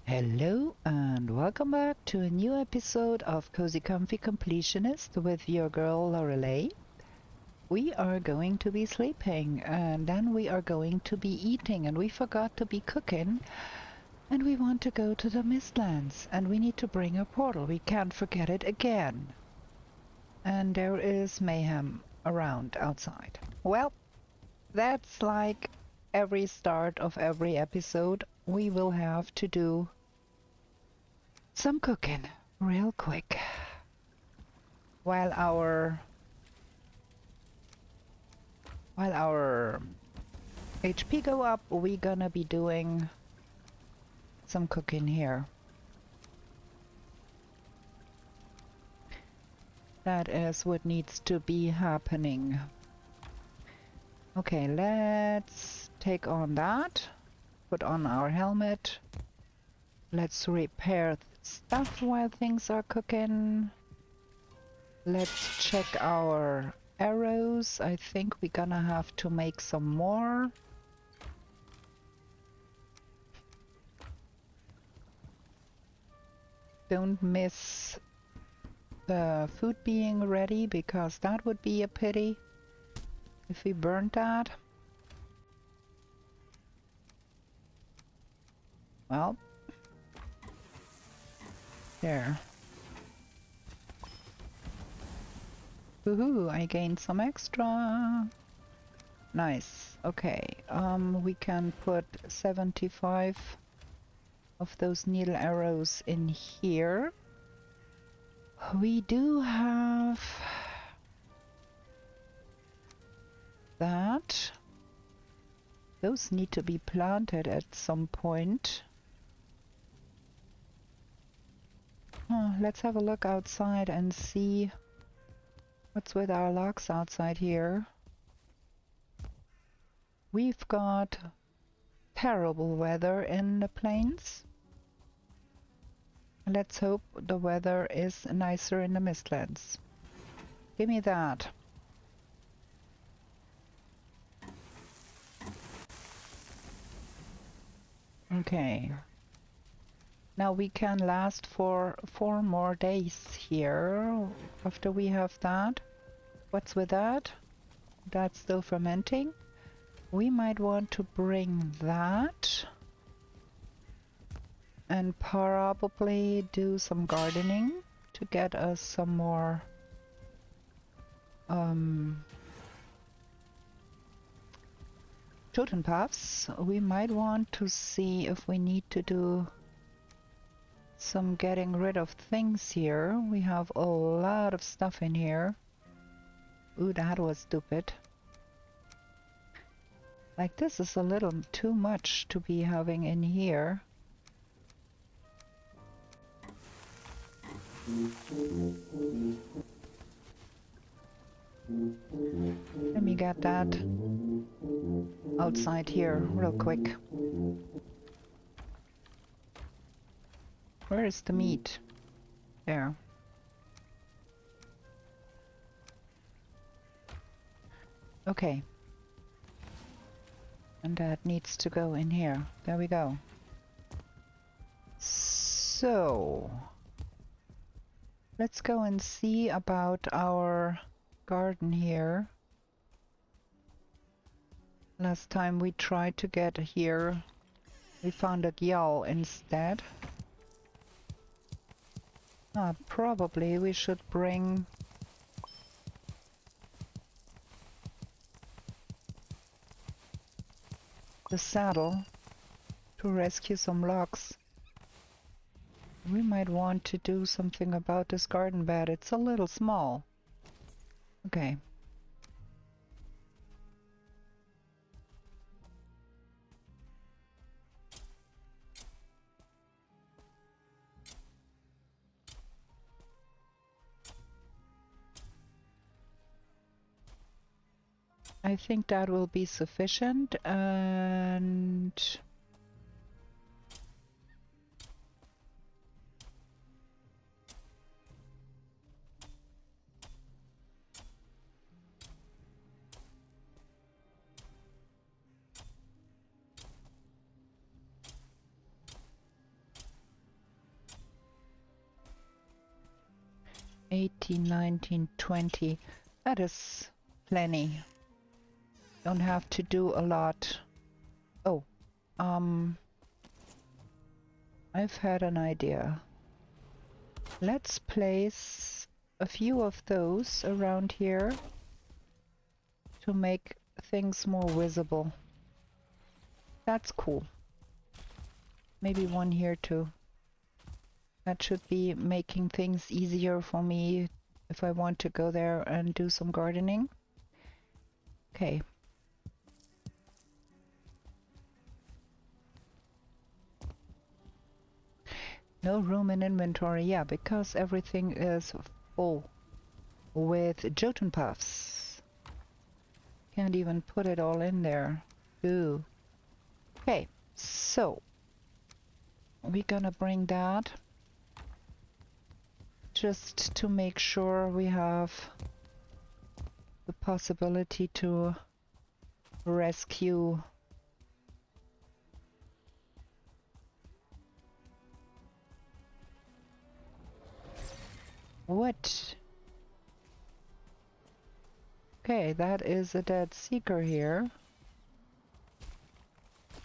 Hello and welcome back to a new episode of Cozy Comfy Completionist with your girl Lorelei. We are going to be sleeping and then we are going to be eating, and we forgot to be cooking, and we want to go to the Mistlands and we need to bring a portal. We can't forget it again. And there is mayhem around outside. Well, that's like every start of every episode. We will have to do some cooking real quick while our HP go up. We gonna be doing some cooking here. That is what needs to be happening. Okay, let's take on that, put on our helmet. Let's repair stuff while things are cooking. Let's check our arrows. I think we're gonna have to make some more. Don't miss the food being ready, because that would be a pity if we burnt that. Well, there. Woohoo, I gained some extra. Nice. Okay, we can put 75 of those needle arrows in here. We do have that. Those need to be planted at some point. Let's have a look outside and see what's with our logs outside here. We've got terrible weather in the plains. Let's hope the weather is nicer in the Mistlands. Give me that. Okay. Now we can last for 4 more days here after we have that. What's with that? That's still fermenting. We might want to bring that and probably do some gardening to get us some more totem paths. We might want to see if we need to do some getting rid of things here. We have a lot of stuff in here. Ooh, that was stupid. Like, this is a little too much to be having in here. Let me get that outside here real quick. Where is the meat? There. Okay. And that needs to go in here. There we go. So let's go and see about our garden here. Last time we tried to get here, we found a gyal instead. Probably we should bring the saddle to rescue some logs. We might want to do something about this garden bed. It's a little small. Okay. I think that will be sufficient, and 18, 19, 20. That is plenty. Don't have to do a lot. Oh, I've had an idea. Let's place a few of those around here to make things more visible. That's cool. Maybe one here too. That should be making things easier for me if I want to go there and do some gardening. Okay. No room in inventory. Yeah, because everything is full with Jotun puffs. Can't even put it all in there. Ooh. Okay, so we're gonna bring that just to make sure we have the possibility to rescue what? Okay, that is a dead seeker here,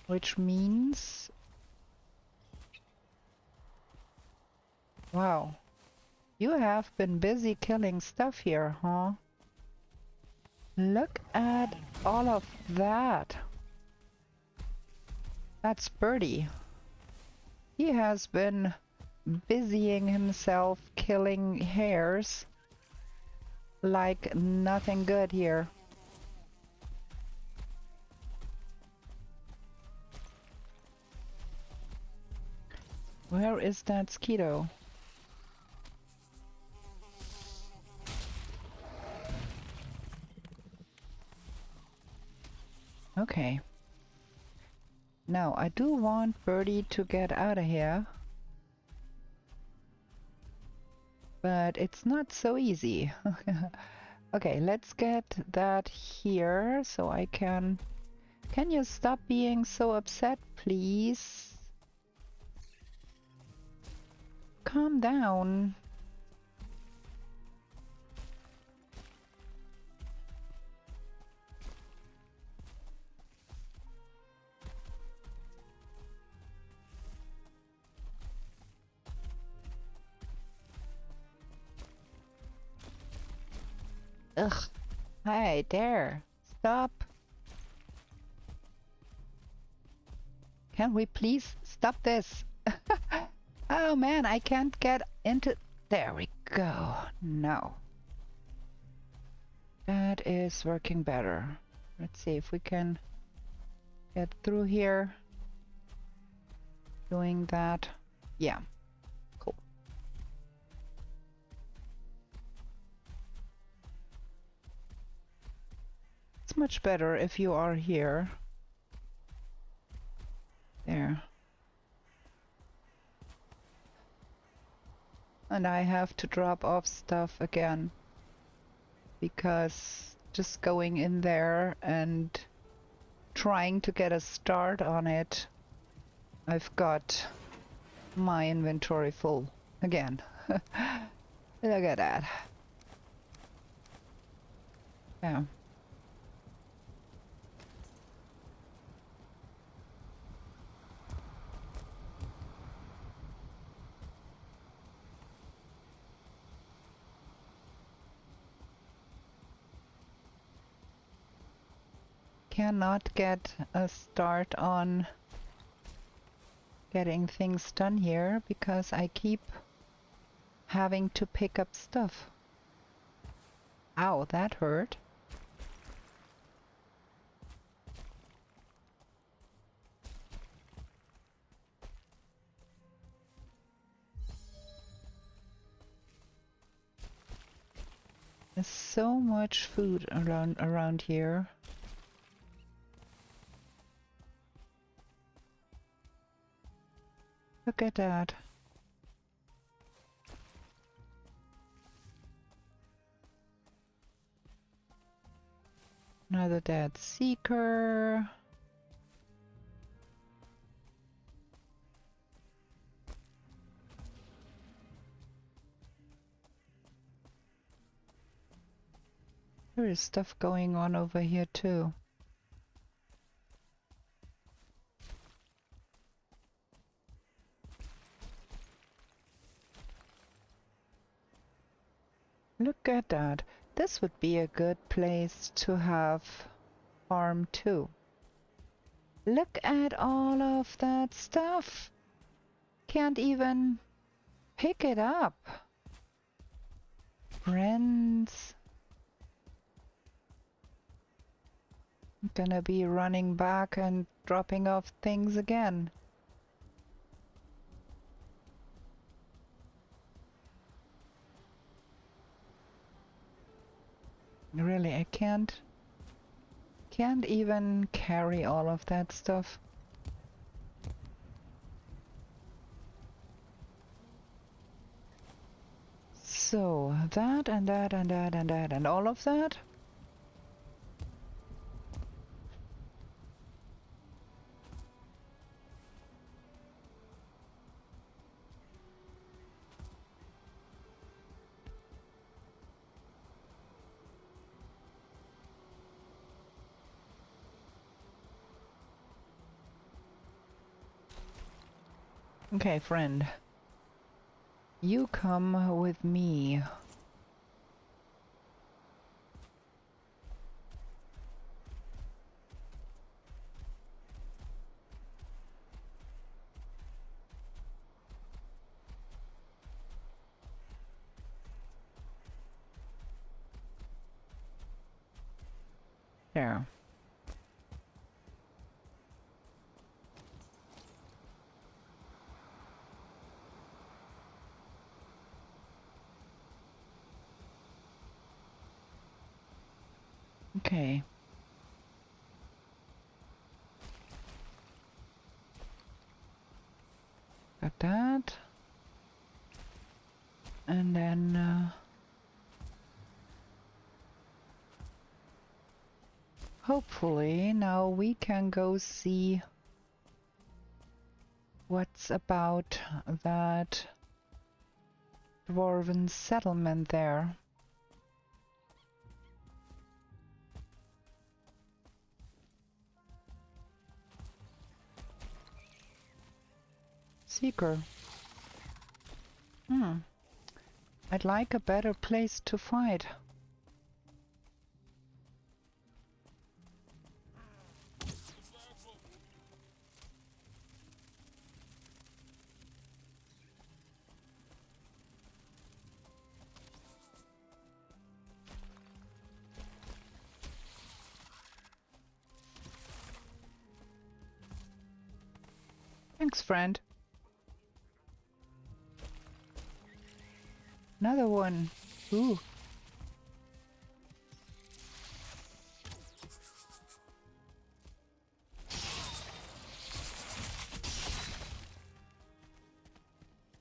which means, wow, you have been busy killing stuff here, huh? Look at all of that. That's Birdie. He has been busying himself killing hares like nothing good here. Where is that Skeeto? Okay. Now, I do want Birdie to get out of here. But it's not so easy. Okay, let's get that here so I can... Can you stop being so upset, please? Calm down. Ugh. Hi, there. Stop. Can we please stop this? Oh man, I can't get into... There we go. No. That is working better. Let's see if we can get through here. Doing that. Yeah. Cool. It's much better if you are here. There. And I have to drop off stuff again. Because just going in there and trying to get a start on it, I've got my inventory full again. Look at that. Yeah. Cannot get a start on getting things done here because I keep having to pick up stuff. Ow, that hurt. There's so much food around here. Look at that. Another dead seeker. There is stuff going on over here too. Look at that. This would be a good place to have farm too. Look at all of that stuff. Can't even pick it up. Friends. I'm gonna be running back and dropping off things again. Really, I can't even carry all of that stuff. So, that and that and that and that and all of that. Okay, friend. You come with me. There. Okay. Got that. And then hopefully now we can go see what's about that dwarven settlement there. Seeker. I'd like a better place to fight. Thanks, friend. Another one. Ooh.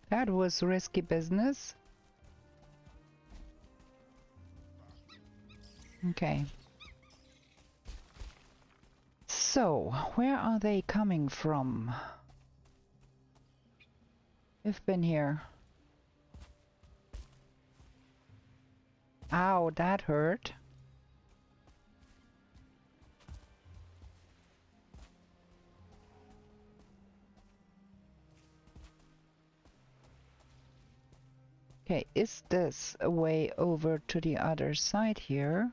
That was risky business. Okay. So, where are they coming from? We've been here. Ow, that hurt. Okay, is this a way over to the other side here?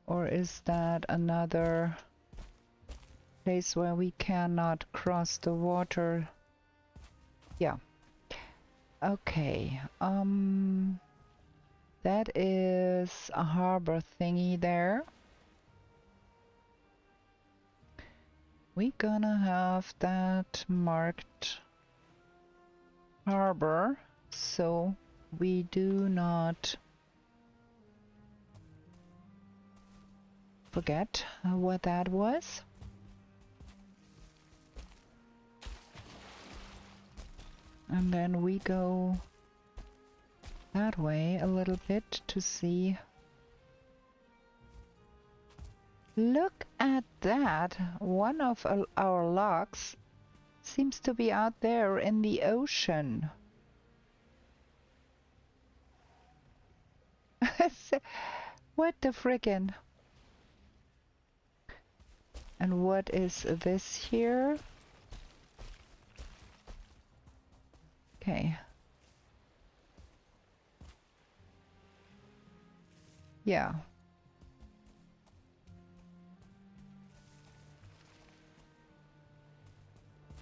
Or is that another place where we cannot cross the water? Yeah. Okay, that is a harbor thingy there. We're gonna have that marked harbor, so we do not forget what that was. And then we go that way a little bit to see. Look at that! One of our logs seems to be out there in the ocean. What the frickin'? And what is this here? Okay. Yeah.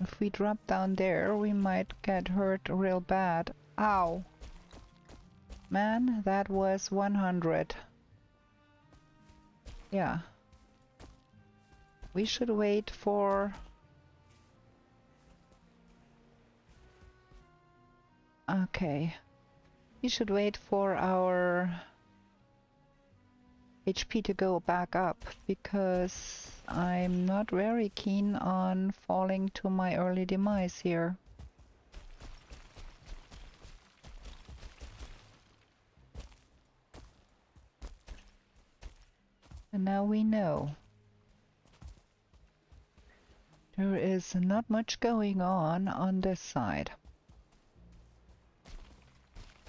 If we drop down there, we might get hurt real bad. Ow! Man, that was 100. Yeah. We should wait for... Okay. We should wait for our HP to go back up, because I'm not very keen on falling to my early demise here. And now we know. There is not much going on this side.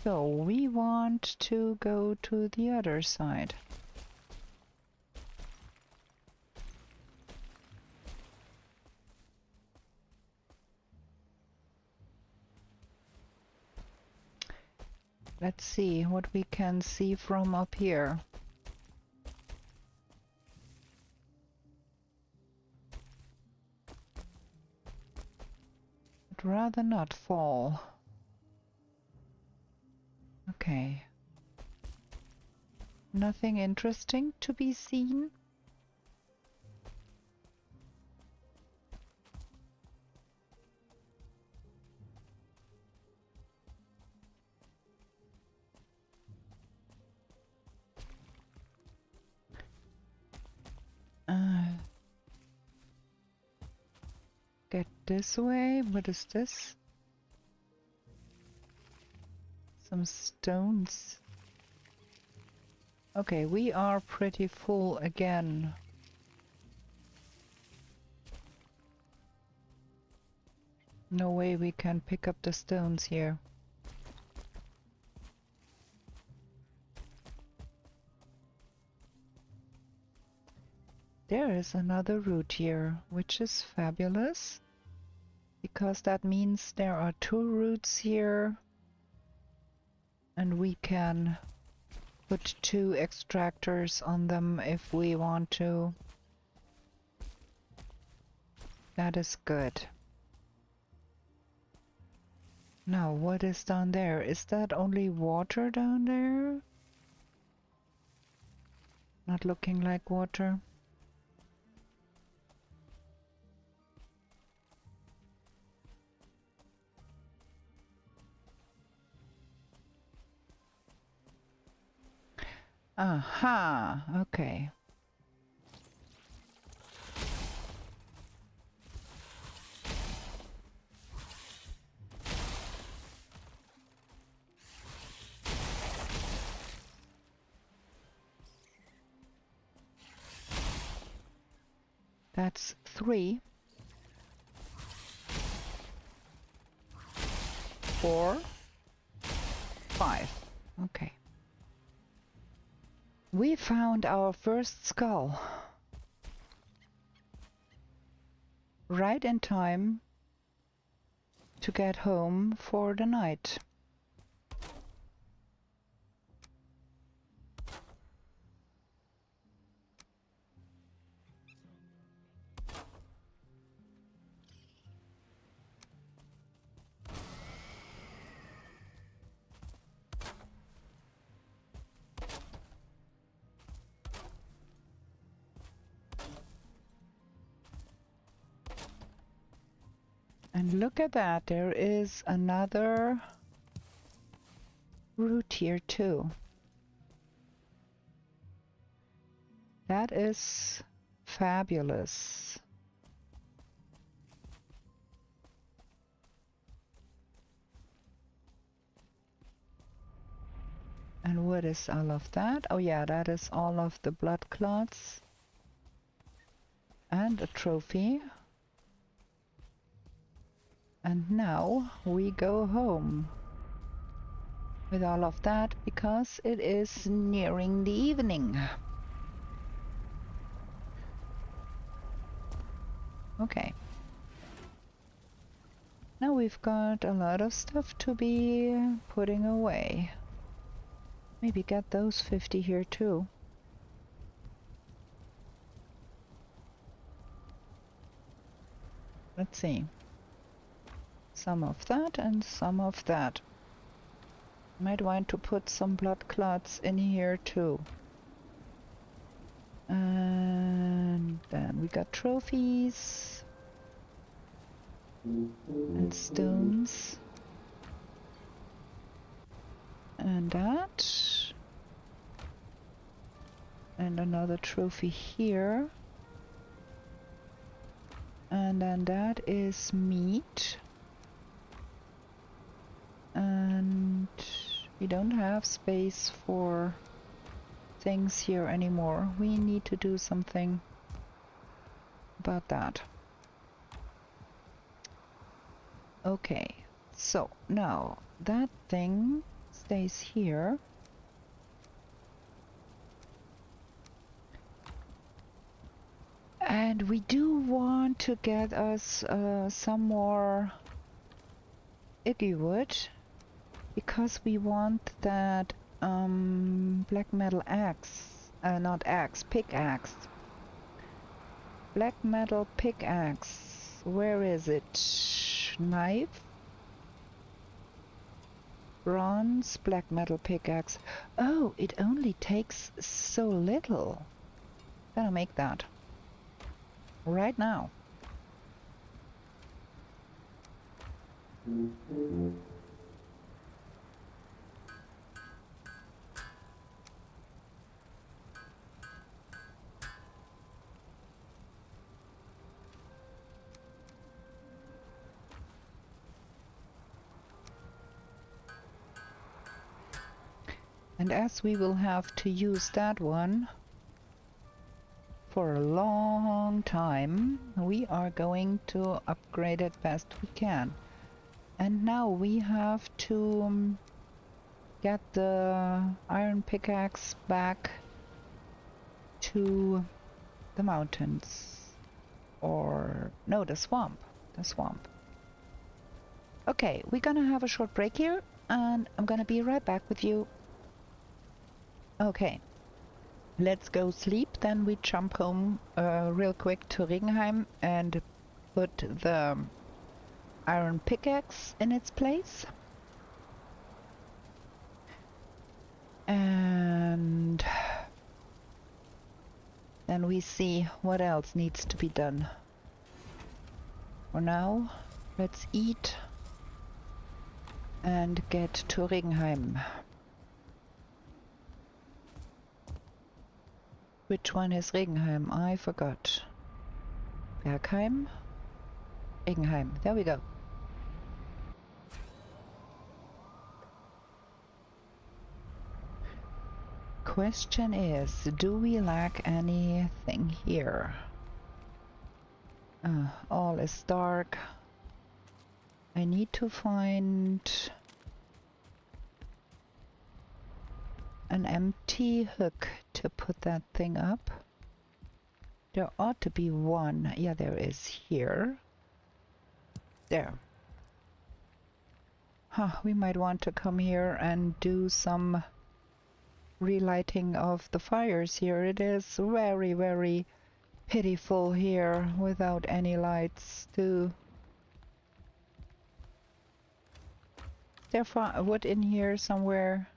So we want to go to the other side. Let's see what we can see from up here. I'd rather not fall. Okay. Nothing interesting to be seen? Get this way. What is this? Some stones. Okay, we are pretty full again. No way we can pick up the stones here. There is another route here, which is fabulous, because that means there are 2 routes here, and we can put 2 extractors on them if we want to. That is good. Now, what is down there? Is that only water down there? Not looking like water. Aha, okay. That's 3. 4. 5. Okay. We found our first skull. Right in time to get home for the night. And look at that, there is another route here too. That is fabulous. And what is all of that? Oh yeah, that is all of the blood clots. And a trophy. And now we go home. with all of that because it is nearing the evening. Okay. Now we've got a lot of stuff to be putting away. Maybe get those 50 here too. Let's see. Some of that and some of that. Might want to put some blood clots in here too. And then we got trophies and stones. And that. And another trophy here. And then that is meat. And we don't have space for things here anymore. We need to do something about that. Okay, so now that thing stays here. And we do want to get us some more Iggy wood because we want that black metal axe, not axe, pickaxe. Black metal pickaxe. Where is it? Knife? Bronze black metal pickaxe. Oh, it only takes so little. Gonna make that right now. And as we will have to use that one for a long time, we are going to upgrade it best we can. And now we have to get the iron pickaxe back to the mountains. Or no, the swamp. The swamp. Okay, we're gonna have a short break here and I'm gonna be right back with you. Okay, let's go sleep, then we jump home real quick to Regenheim and put the iron pickaxe in its place. And then we see what else needs to be done. For now, let's eat and get to Regenheim. Which one is Regenheim? I forgot. Bergheim? Regenheim. There we go. Question is, do we lack anything here? All is dark. I need to find an empty hook to put that thing up. There ought to be one. Yeah, there is here. There. Huh, we might want to come here and do some relighting of the fires here. It is very, very pitiful here without any lights too. Is there wood in here somewhere?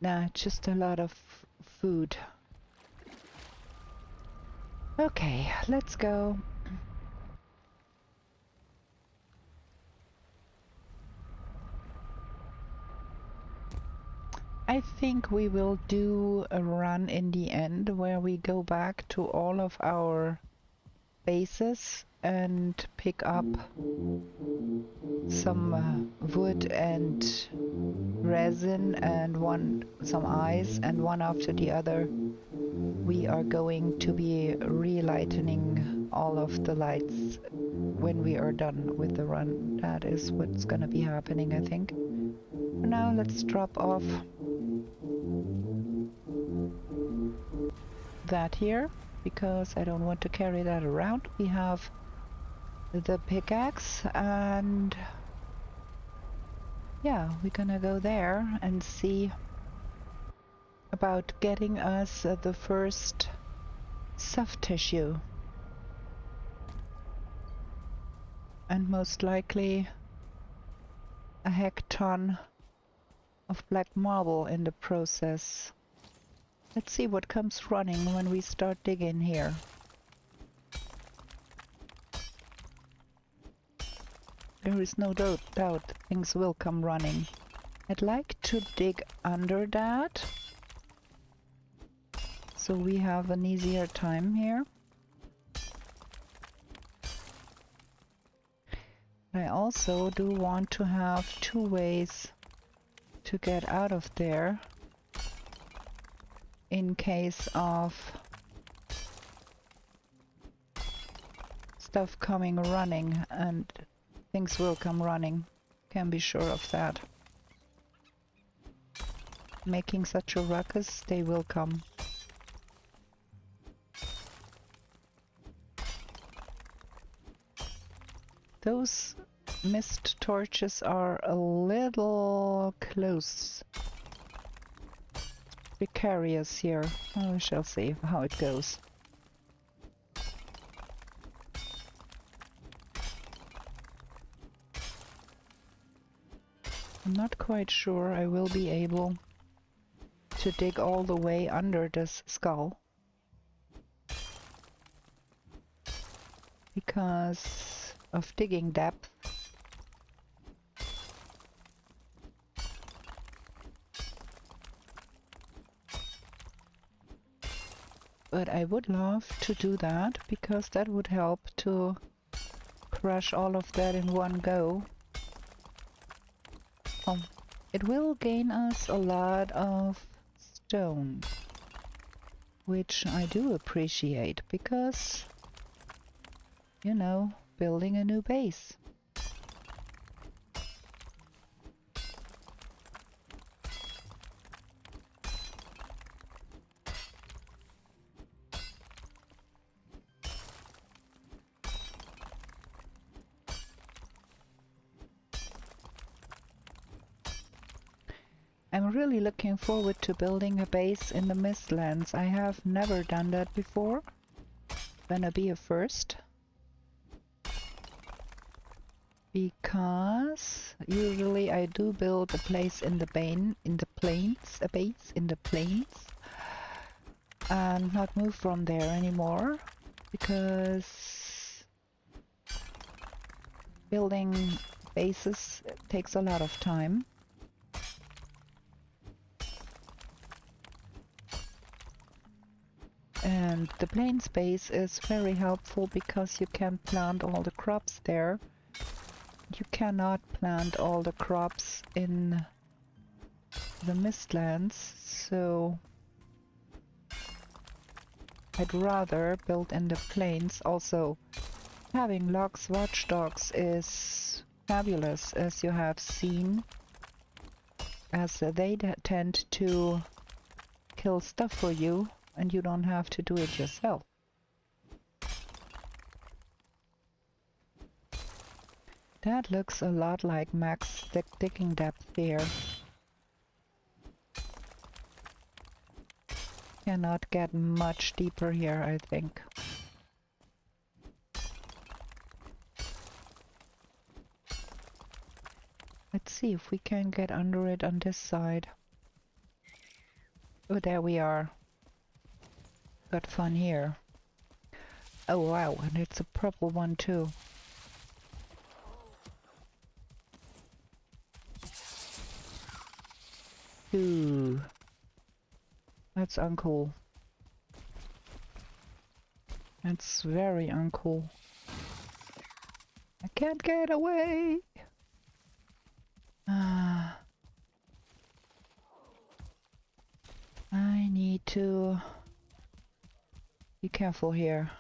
Nah, just a lot of food. Okay, let's go. I think we will do a run in the end where we go back to all of our bases and pick up some wood and resin and some ice, and one after the other we are going to be relighting all of the lights when we are done with the run. That is what's gonna be happening, I think. For now, let's drop off that here because I don't want to carry that around. We have the pickaxe, and yeah, we're gonna go there and see about getting us the first soft tissue, and most likely a hecton of black marble in the process. Let's see what comes running when we start digging here. There is no doubt things will come running. I'd like to dig under that so we have an easier time here. I also do want to have 2 ways to get out of there in case of stuff coming running, and things will come running. Can be sure of that. Making such a ruckus, they will come. Those mist torches are a little close. Precarious here. We shall see how it goes. I'm not quite sure I will be able to dig all the way under this skull, because of digging depth. But I would love to do that, because that would help to crush all of that in one go. It will gain us a lot of stone, which I do appreciate, because, you know, building a new base. I'm really looking forward to building a base in the Mistlands. I have never done that before. Gonna be a first. Because usually I do build a place in the plains, a base in the plains, and not move from there anymore, because building bases takes a lot of time. And the plain space is very helpful because you can plant all the crops there. You cannot plant all the crops in the Mistlands, so I'd rather build in the plains. Also, having logs watchdogs is fabulous, as you have seen, as they tend to kill stuff for you, and you don't have to do it yourself. That looks a lot like max digging depth here. Cannot get much deeper here, I think. Let's see if we can get under it on this side. Oh, there we are. Got fun here. Oh wow, and it's a purple one too. Ooh. That's uncool. That's very uncool. I can't get away! I need to be careful here.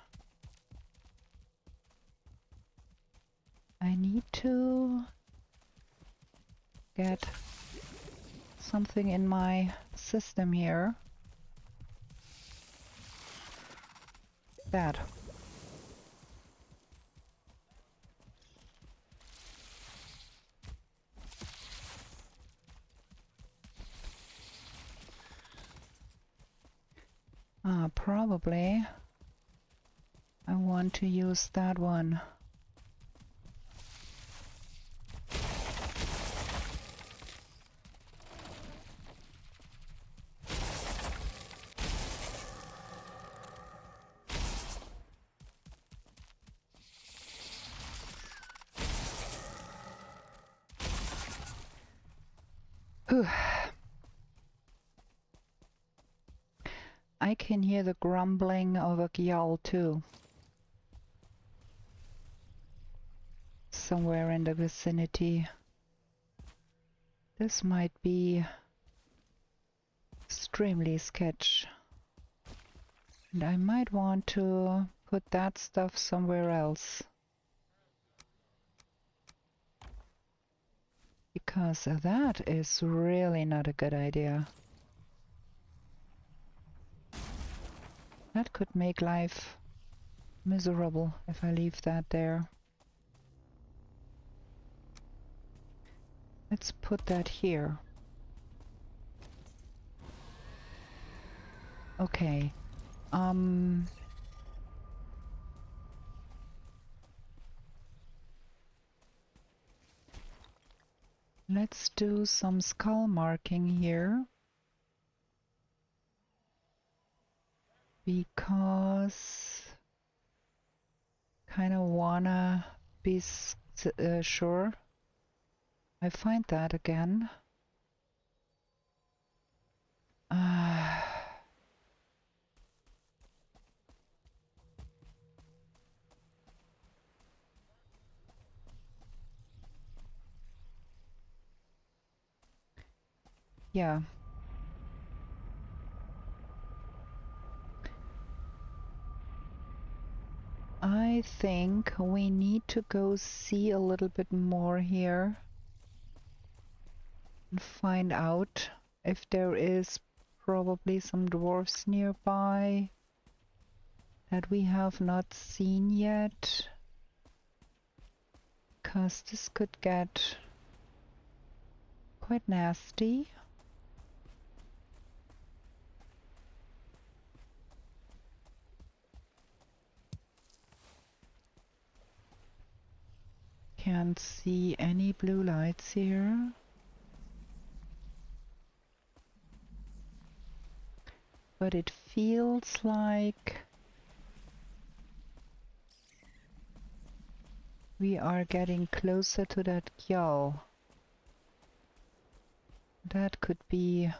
I need to get something in my system here. That. Probably I want to use that one. Whew. I can hear the grumbling of a gyaul too. Somewhere in the vicinity. This might be extremely sketch. And I might want to put that stuff somewhere else. Because that is really not a good idea. That could make life miserable if I leave that there. Let's put that here. Okay. Let's do some skull marking here. Because kind of wanna be sure I find that again. Yeah. I think we need to go see a little bit more here and find out if there is probably some dwarfs nearby that we have not seen yet. Because this could get quite nasty. Can't see any blue lights here. But it feels like we are getting closer to that gyaul. That could be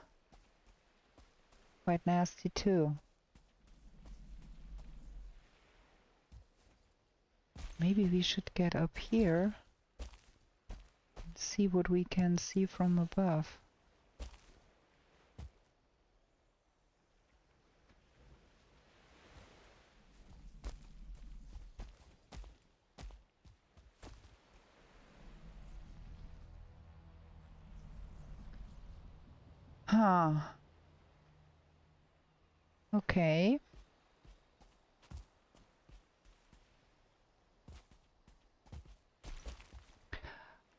quite nasty too. Maybe we should get up here and see what we can see from above. Huh. Okay.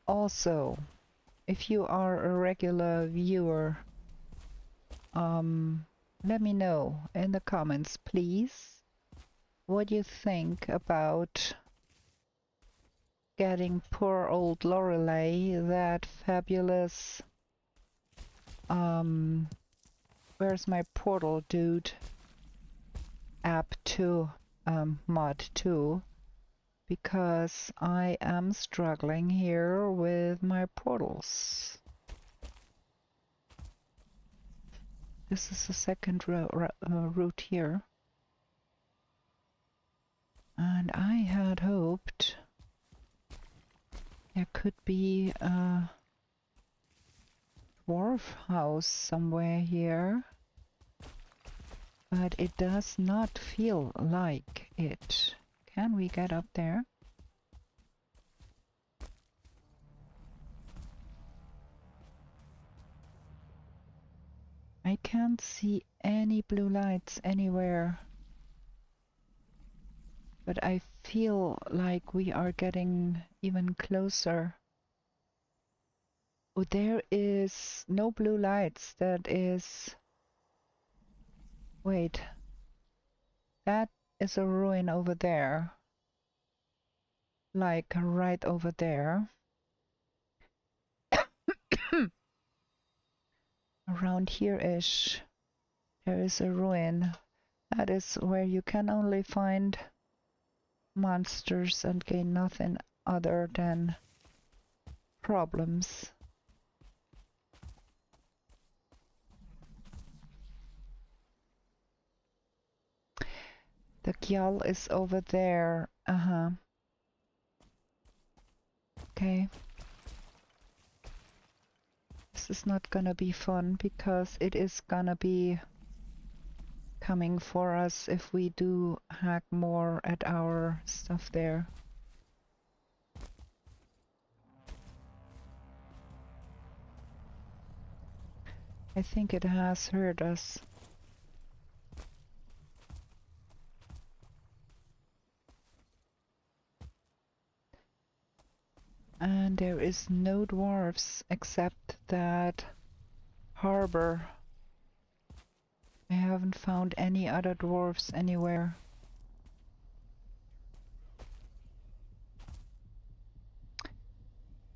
Also, if you are a regular viewer, let me know in the comments, please, what you think about getting poor old Lorelei that fabulous where's my portal dude app to mod 2, because I am struggling here with my portals. This is the second route here. And I had hoped there could be a dwarf house somewhere here, but it does not feel like it. Can we get up there? I can't see any blue lights anywhere, but I feel like we are getting even closer. Oh, there is no blue lights. That is... Wait. That is a ruin over there. Like right over there. Around here-ish. There is a ruin. That is where you can only find monsters and gain nothing other than problems. The Gjall is over there. Okay. This is not gonna be fun because it is gonna be coming for us if we do hack more at our stuff there. I think it has hurt us. And there is no dwarves except that harbor. I haven't found any other dwarves anywhere.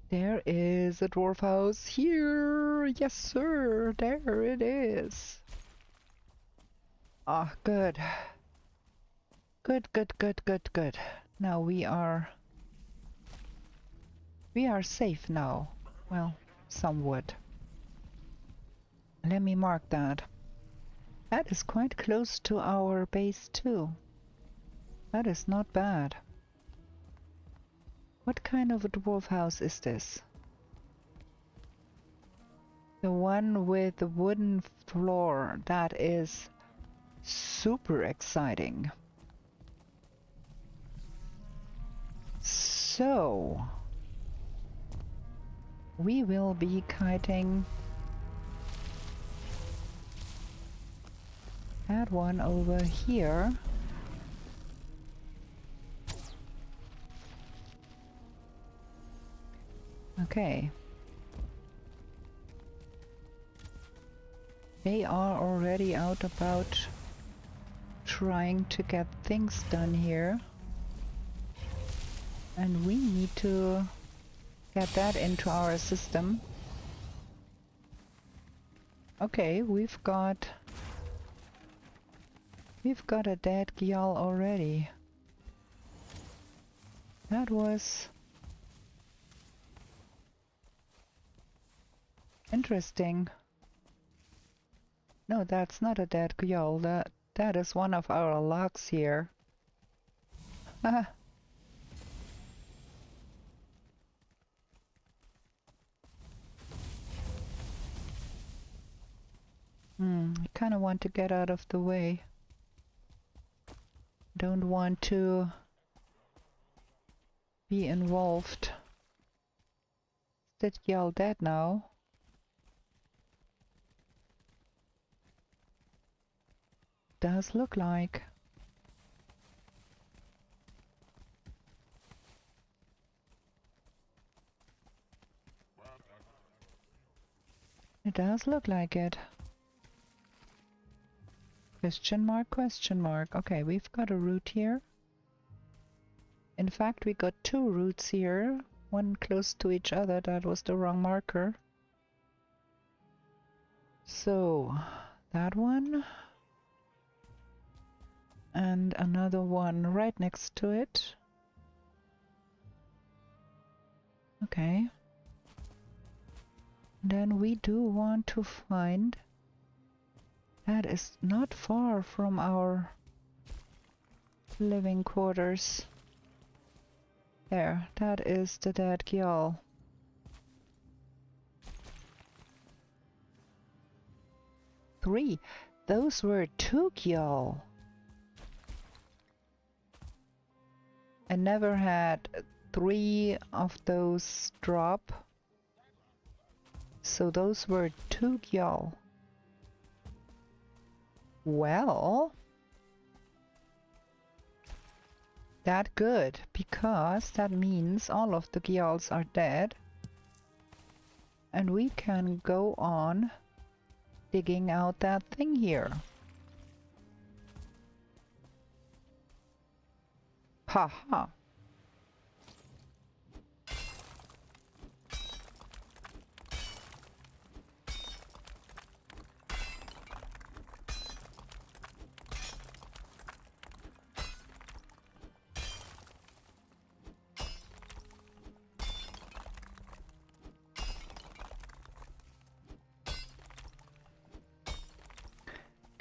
There is a dwarf house here. Yes, sir. There it is. Ah, good. Good, good, good, good, good. Now we are safe now. Well, somewhat. Let me mark that. That is quite close to our base too. That is not bad. What kind of a dwarf house is this? The one with the wooden floor. That is super exciting. So we will be kiting that one over here. Okay. They are already out about trying to get things done here. And we need to get that into our system. Okay, we've got a dead Gjall already. That was interesting. No, that's not a dead Gjall. That is one of our logs here. Haha. I kind of want to get out of the way. Don't want to be involved. Is that Gjall dead now? Does look like. It does look like it. Question mark, question mark. Okay, we've got a route here. In fact, we got two routes here. One close to each other. That was the wrong marker. So, that one. And another one right next to it. Okay. Then we do want to find... That is not far from our living quarters. There, that is the dead Gyal. Three. Those were 2 Gyal. I never had 3 of those drop. So those were 2 Gyal. Well, that good, because that means all of the Gyals are dead. And we can go on digging out that thing here. Haha.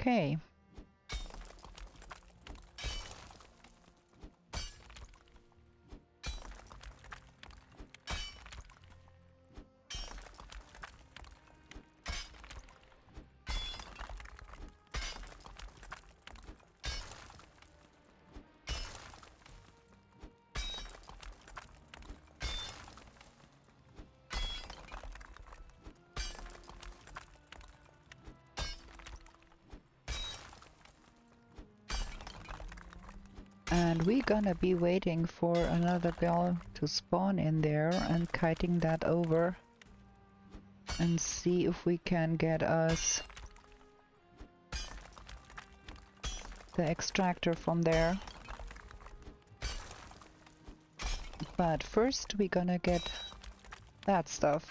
Okay. And we're gonna be waiting for another girl to spawn in there and kiting that over and see if we can get us the extractor from there. But first we're gonna get that stuff.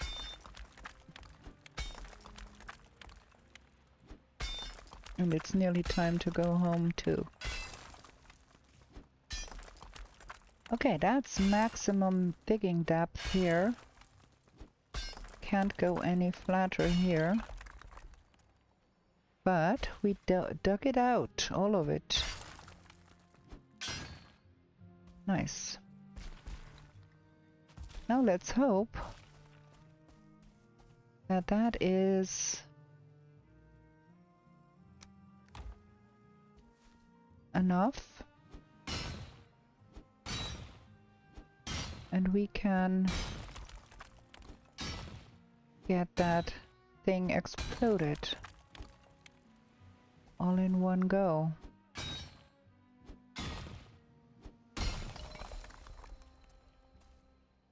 And it's nearly time to go home too. Okay, that's maximum digging depth here. Can't go any flatter here. But we dug it out, all of it. Nice. Now let's hope that that is enough. And we can get that thing exploded all in one go.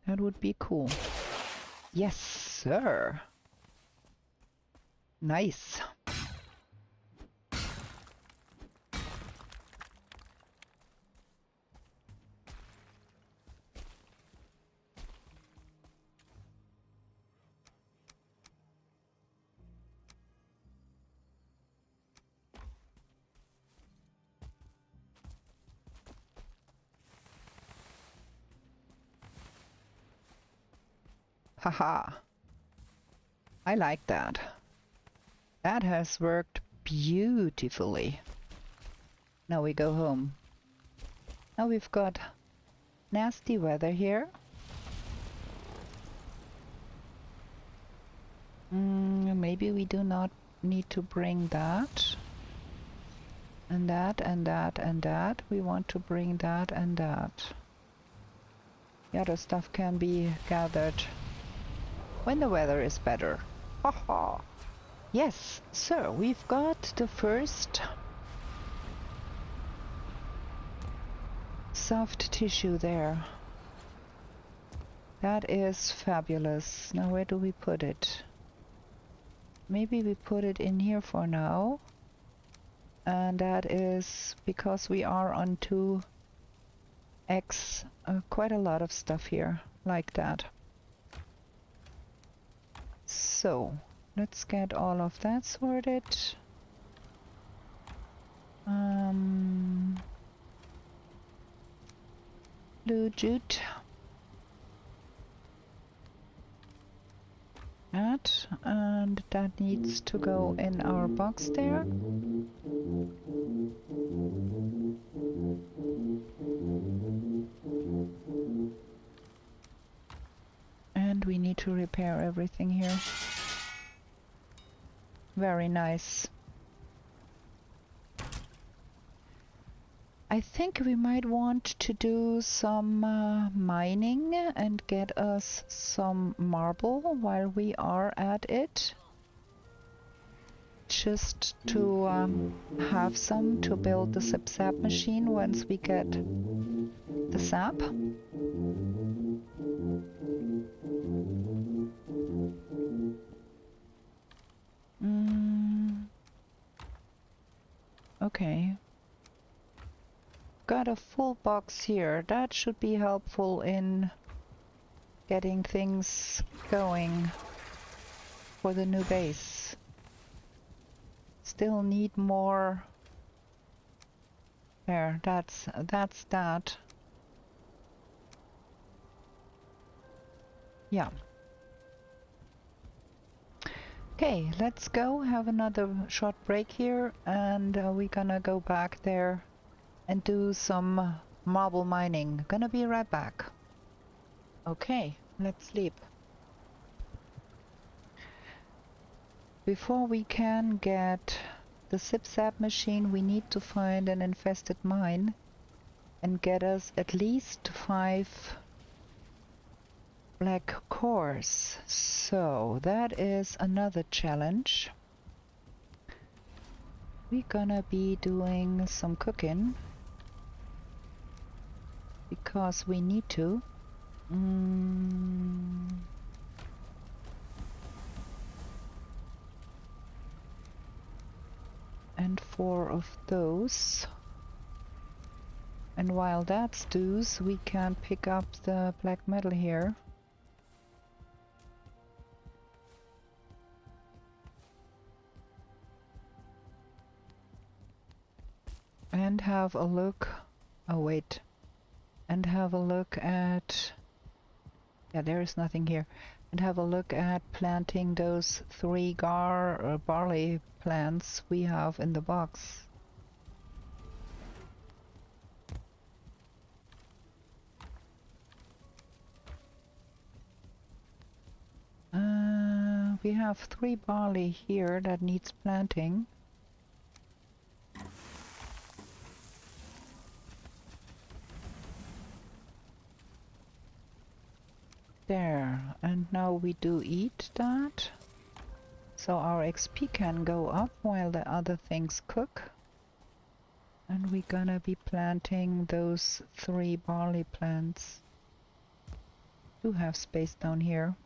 That would be cool. Yes, sir. Nice. Haha. I like that. That has worked beautifully. Now we go home. Now we've got nasty weather here. Maybe we do not need to bring that. And that, and that, and that. We want to bring that and that. The other stuff can be gathered when the weather is better. Haha. Yes, sir, we've got the first soft tissue there. That is fabulous. Now where do we put it? Maybe we put it in here for now. And that is because we are on 2x, quite a lot of stuff here, like that. So, let's get all of that sorted. Blue jute. That, and that needs to go in our box there. And we need to repair everything here. Very nice. I think we might want to do some mining and get us some marble while we are at it. Just to have some to build the sap machine once we get the sap. Okay. Got a full box here. That should be helpful in getting things going for the new base. Still need more. There, that's that. Yeah. Okay, let's go have another short break here, and we're gonna go back there and do some marble mining. Gonna be right back. Okay, let's sleep. Before we can get the sap machine, we need to find an infested mine and get us at least 5 black cores. So that is another challenge. We're gonna be doing some cooking because we need to. And 4 of those. And while that stews, we can pick up the black metal here. And have a look. Oh, wait. And have a look at. Yeah, there is nothing here. And have a look at planting those 3 barley plants we have in the box. We have 3 barley here that needs planting. There, and now we do eat that. So our XP can go up while the other things cook. And we're gonna be planting those 3 barley plants. Do have space down here.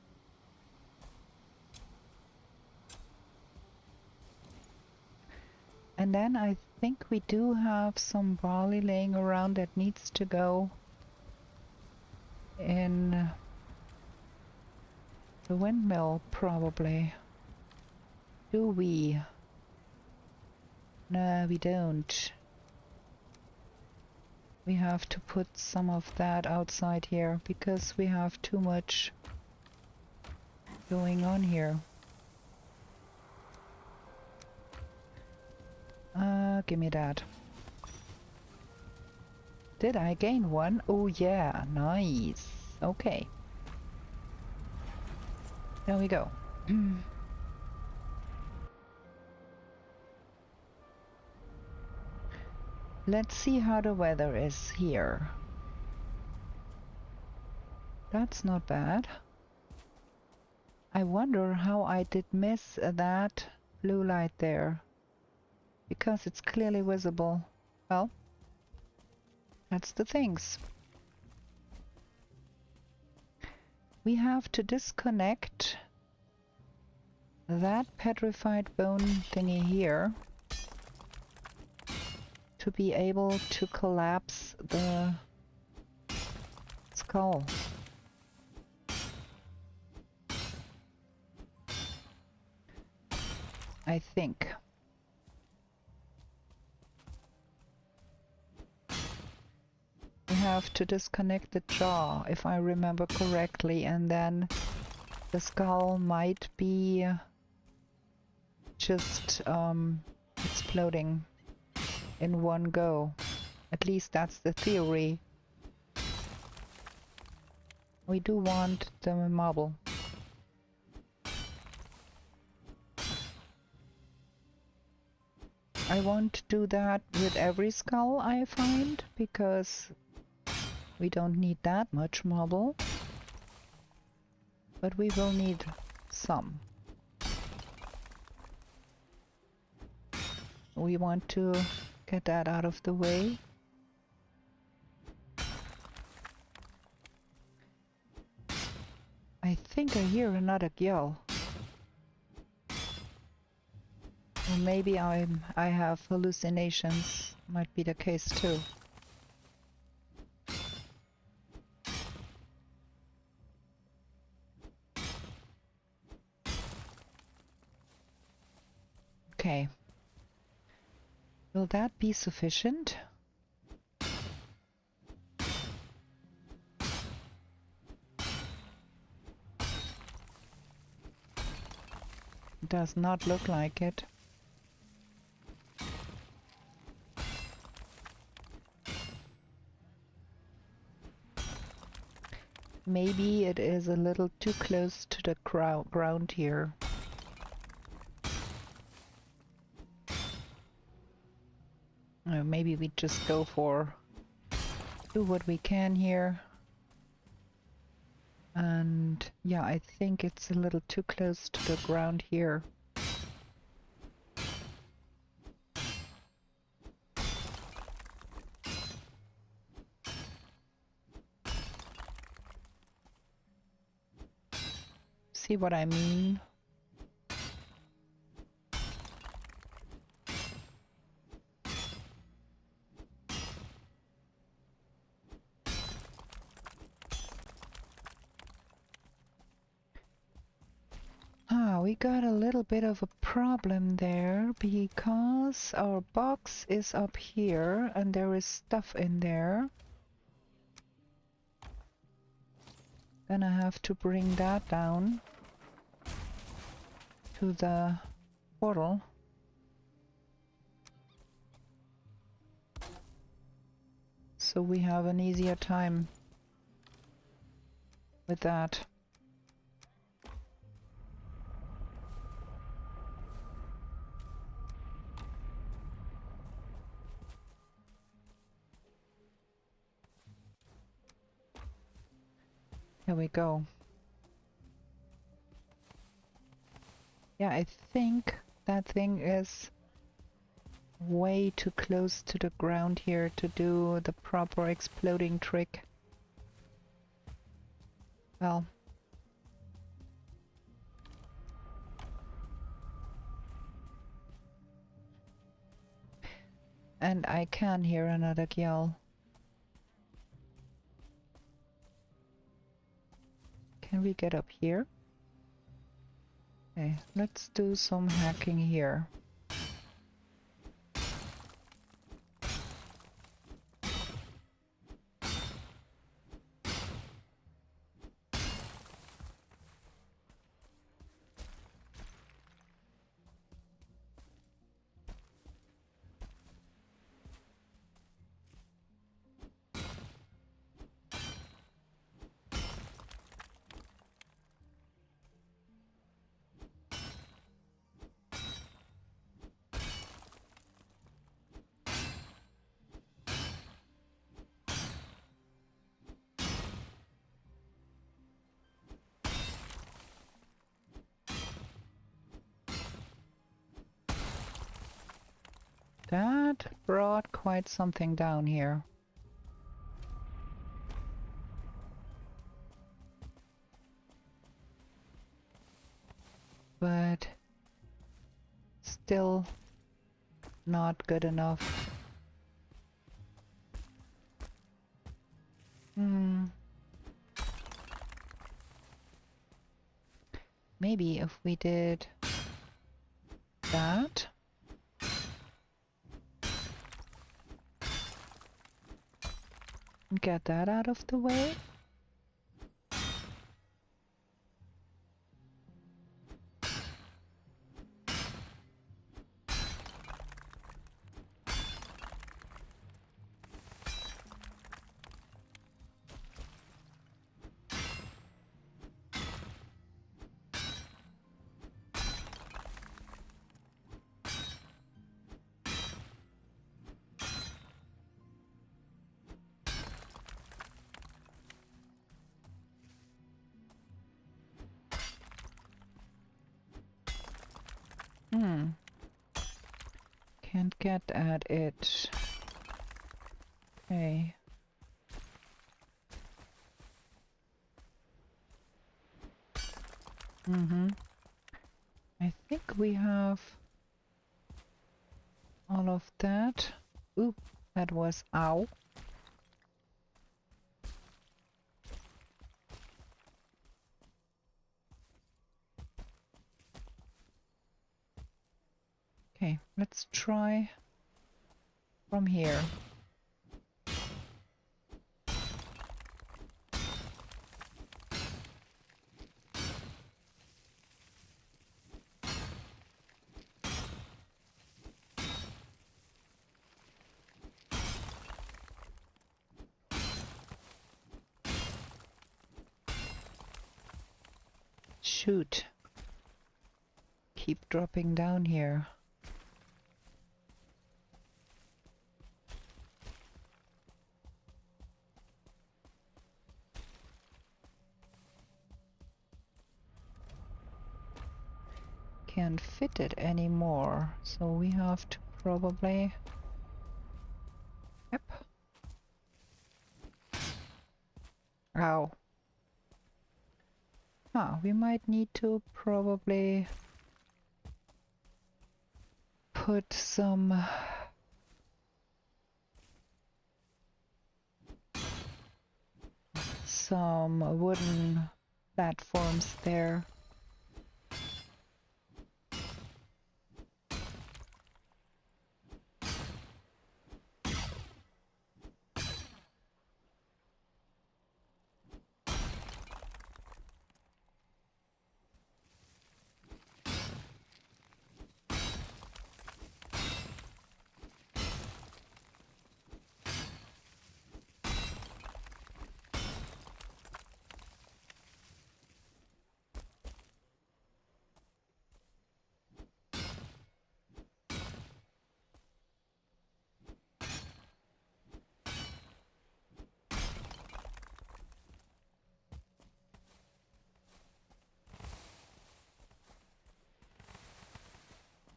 And then I think we do have some barley laying around that needs to go in the windmill, probably. Do we? No, we don't. We have to put some of that outside here because we have too much going on here. Give me that. Did I gain 1? Oh yeah, nice. Okay. There we go. Let's see how the weather is here. That's not bad. I wonder how I did miss that blue light there. Because it's clearly visible. Well, that's the things. We have to disconnect that petrified bone thingy here to be able to collapse the skull. I think. We have to disconnect the jaw, if I remember correctly, and then the skull might be just exploding in one go. At least that's the theory. We do want the marble. I won't do that with every skull I find, because we don't need that much marble. But we will need some. We want to get that out of the way. I think I hear another yell. Or maybe I have hallucinations. Might be the case too. Okay. Will that be sufficient? Does not look like it. Maybe it is a little too close to the ground here. Maybe we just do what we can here. And yeah, I think it's a little too close to the ground here. See what I mean? We got a little bit of a problem there because our box is up here and there is stuff in there. Gonna have to bring that down to the portal. So we have an easier time with that. Here we go. Yeah, I think that thing is way too close to the ground here to do the proper exploding trick. Well. And I can hear another yell. Can we get up here? Okay, let's do some hacking here. That brought quite something down here. But still not good enough. Maybe if we did that. Get that out of the way. Can't get at it. Okay. I think we have all of that. Oop, that was ow. Okay, let's try from here. Shoot. Keep dropping down here. Can't fit it anymore, so we have to probably... Yep. Ow. We might need to probably put some wooden platforms there.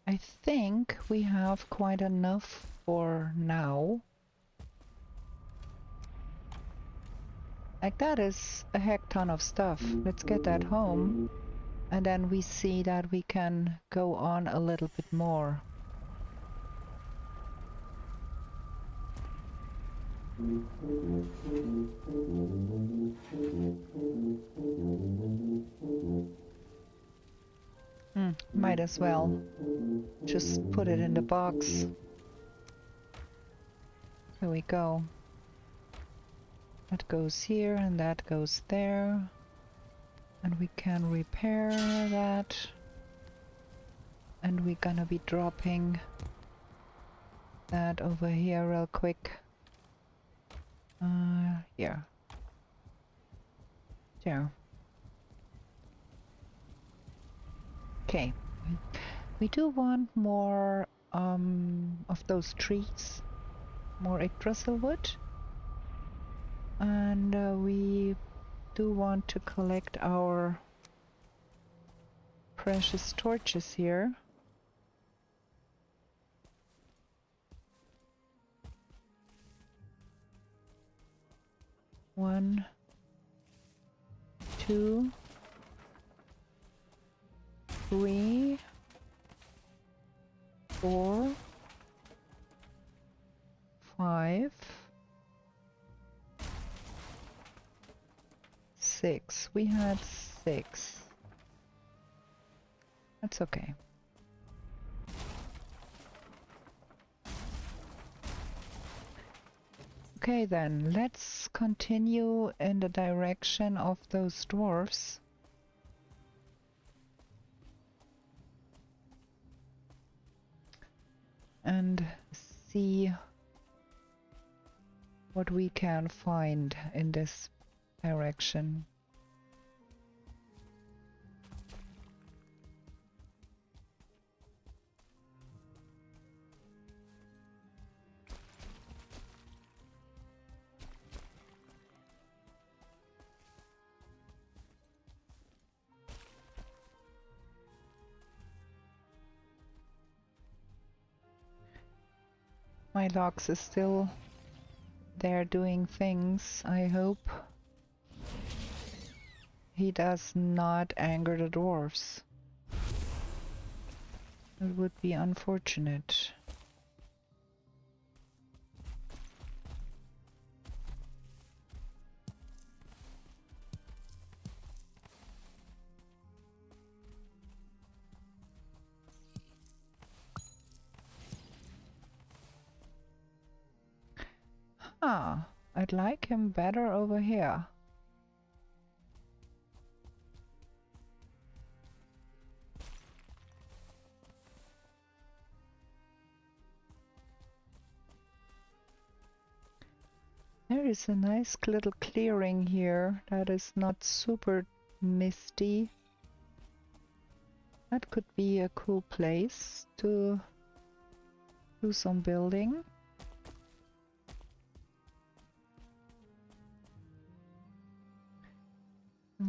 I think we have quite enough for now. Like, that is a heck ton of stuff. Let's get that home. And then we see that we can go on a little bit more. Might as well just put it in the box. Here we go. That goes here and that goes there. And we can repair that. And we're gonna be dropping that over here real quick. Yeah. There. Okay. We do want more of those trees. More Yggdrasil wood. And we do want to collect our precious torches here. One, two, three, 4, 5, 6. We had 6. That's okay. Okay then, let's continue in the direction of those dwarfs. And see what we can find in this direction. My Lox is still there doing things, I hope. He does not anger the dwarves. It would be unfortunate. Ah, I'd like him better over here. There is a nice little clearing here that is not super misty. That could be a cool place to do some building.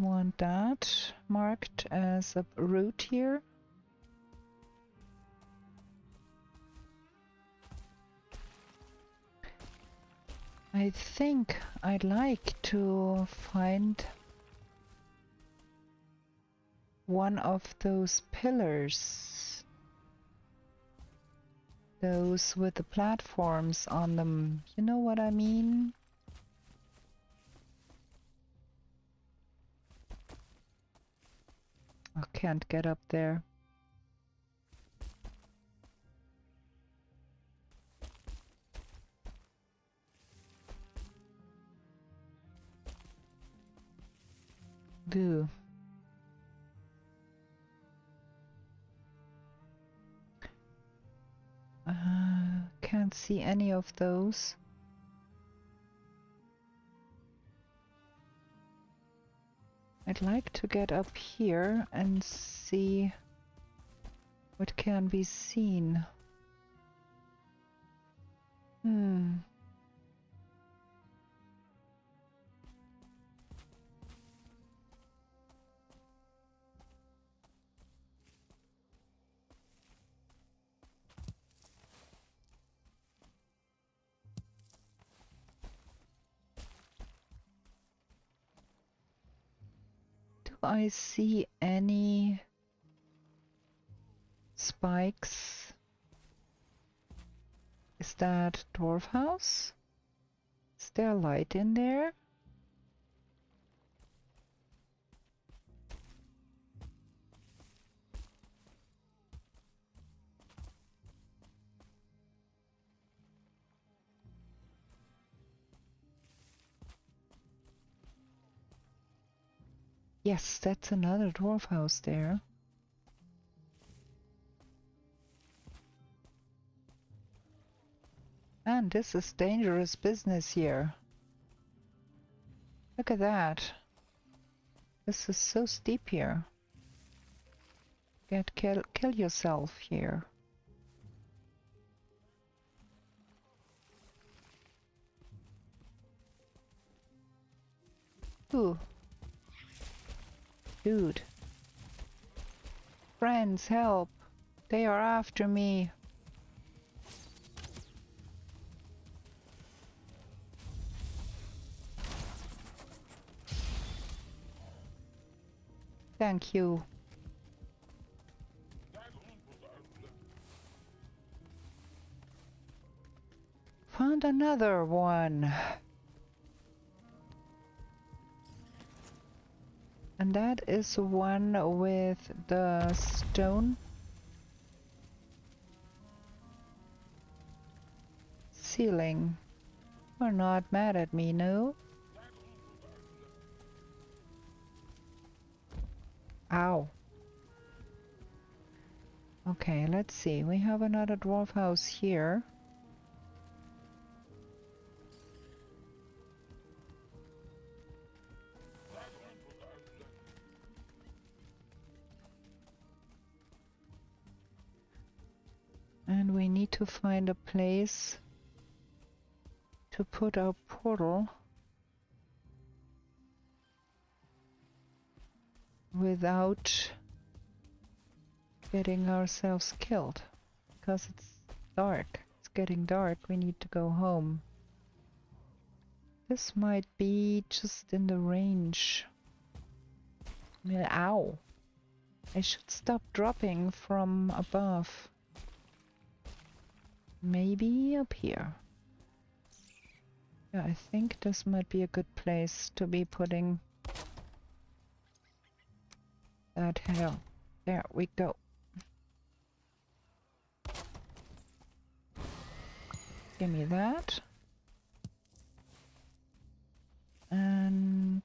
Want that marked as a route here. I think I'd like to find one of those pillars. Those with the platforms on them. You know what I mean? I can't get up there. Do. Can't see any of those. I'd like to get up here and see what can be seen. Do I see any spikes? Is that dwarf house? Is there light in there? Yes, that's another dwarf house there. And this is dangerous business here. Look at that. This is so steep here. Kill yourself here. Ooh. Dude. Friends, help. They are after me. Thank you. Found another one. And that is one with the stone ceiling. You're not mad at me, no? Ow. Okay, let's see. We have another dwarf house here. And we need to find a place to put our portal without getting ourselves killed, because it's dark. It's getting dark. We need to go home. This might be just in the range. Ow! I should stop dropping from above. Maybe up here. Yeah, I think this might be a good place to be putting that hell. There we go. Give me that. And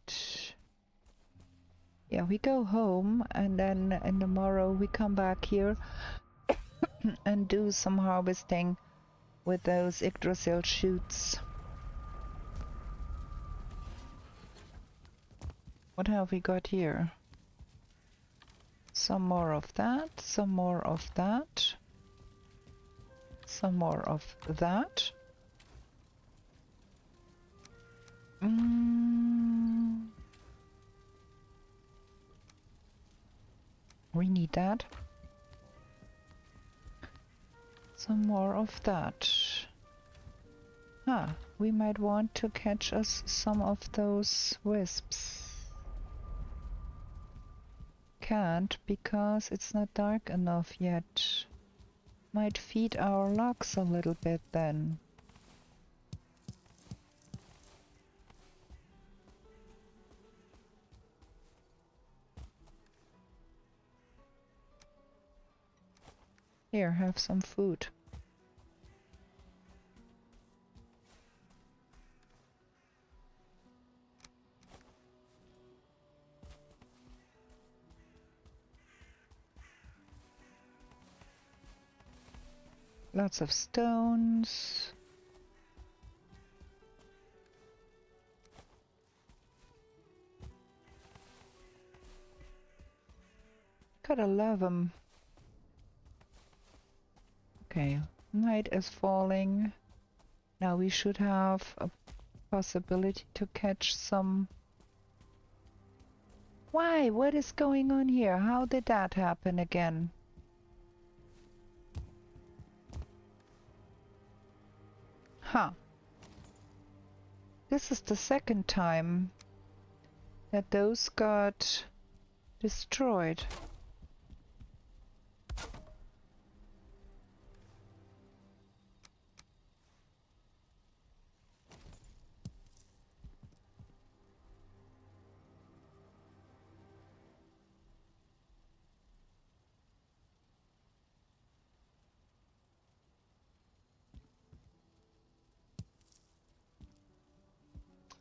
yeah, we go home and then in tomorrow we come back here and do some harvesting with those Yggdrasil shoots. What have we got here? Some more of that, some more of that, some more of that. We need that. Some more of that. We might want to catch us some of those wisps. Can't because it's not dark enough yet. Might feed our logs a little bit then. Here, have some food. Lots of stones. Gotta love them. Okay, night is falling. Now we should have a possibility to catch some. Why? What is going on here? How did that happen again? Huh. This is the second time that those got destroyed.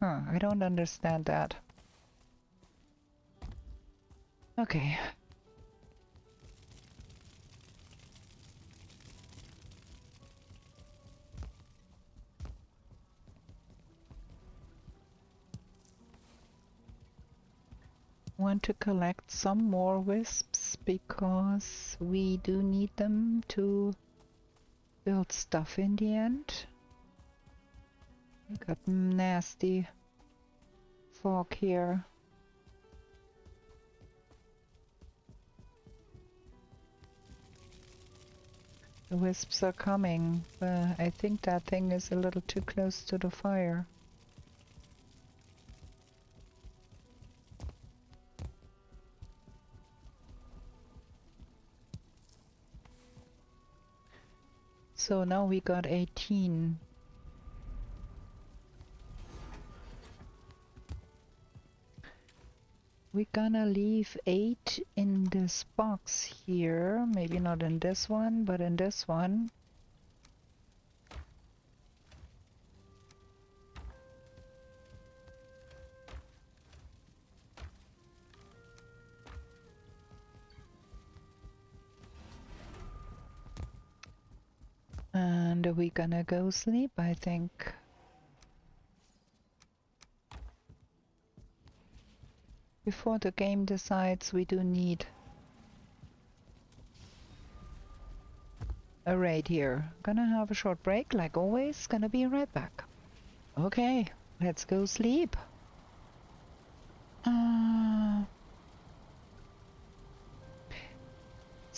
I don't understand that. Okay. Want to collect some more wisps because we do need them to build stuff in the end. We got nasty fog here. The wisps are coming, but I think that thing is a little too close to the fire. So now we got 18. We're gonna leave 8 in this box here. Maybe not in this one, but in this one. And we're gonna go sleep, I think. Before the game decides we do need a raid here. Gonna have a short break, like always. Gonna be right back. Okay, let's go sleep.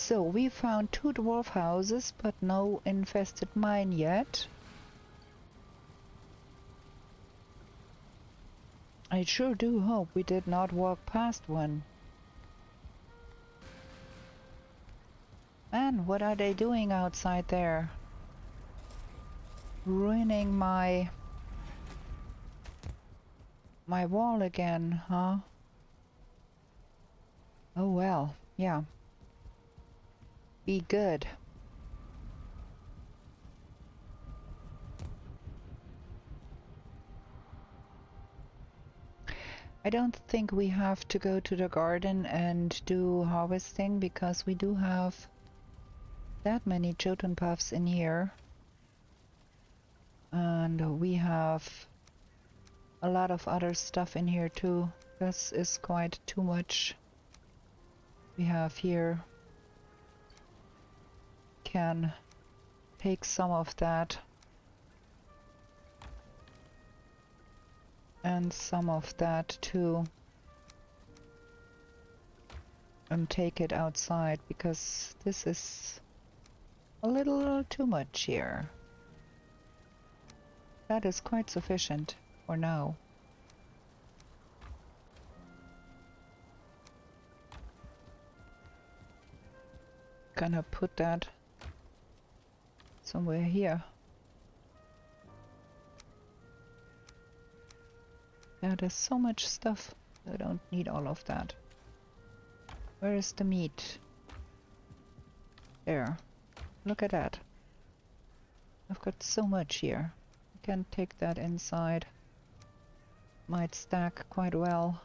So we found 2 dwarf houses, but no infested mine yet. I sure do hope we did not walk past one. Man, what are they doing outside there? Ruining my wall again, huh? Oh well, yeah. Be good. I don't think we have to go to the garden and do harvesting because we do have that many Jotun puffs in here. And we have a lot of other stuff in here too. This is quite too much. We have here. Can take some of that. And some of that too. And take it outside because this is a little too much here. That is quite sufficient for now. Gonna put that somewhere here. Yeah, there's so much stuff. I don't need all of that. Where is the meat? There. Look at that. I've got so much here. I can take that inside. Might stack quite well.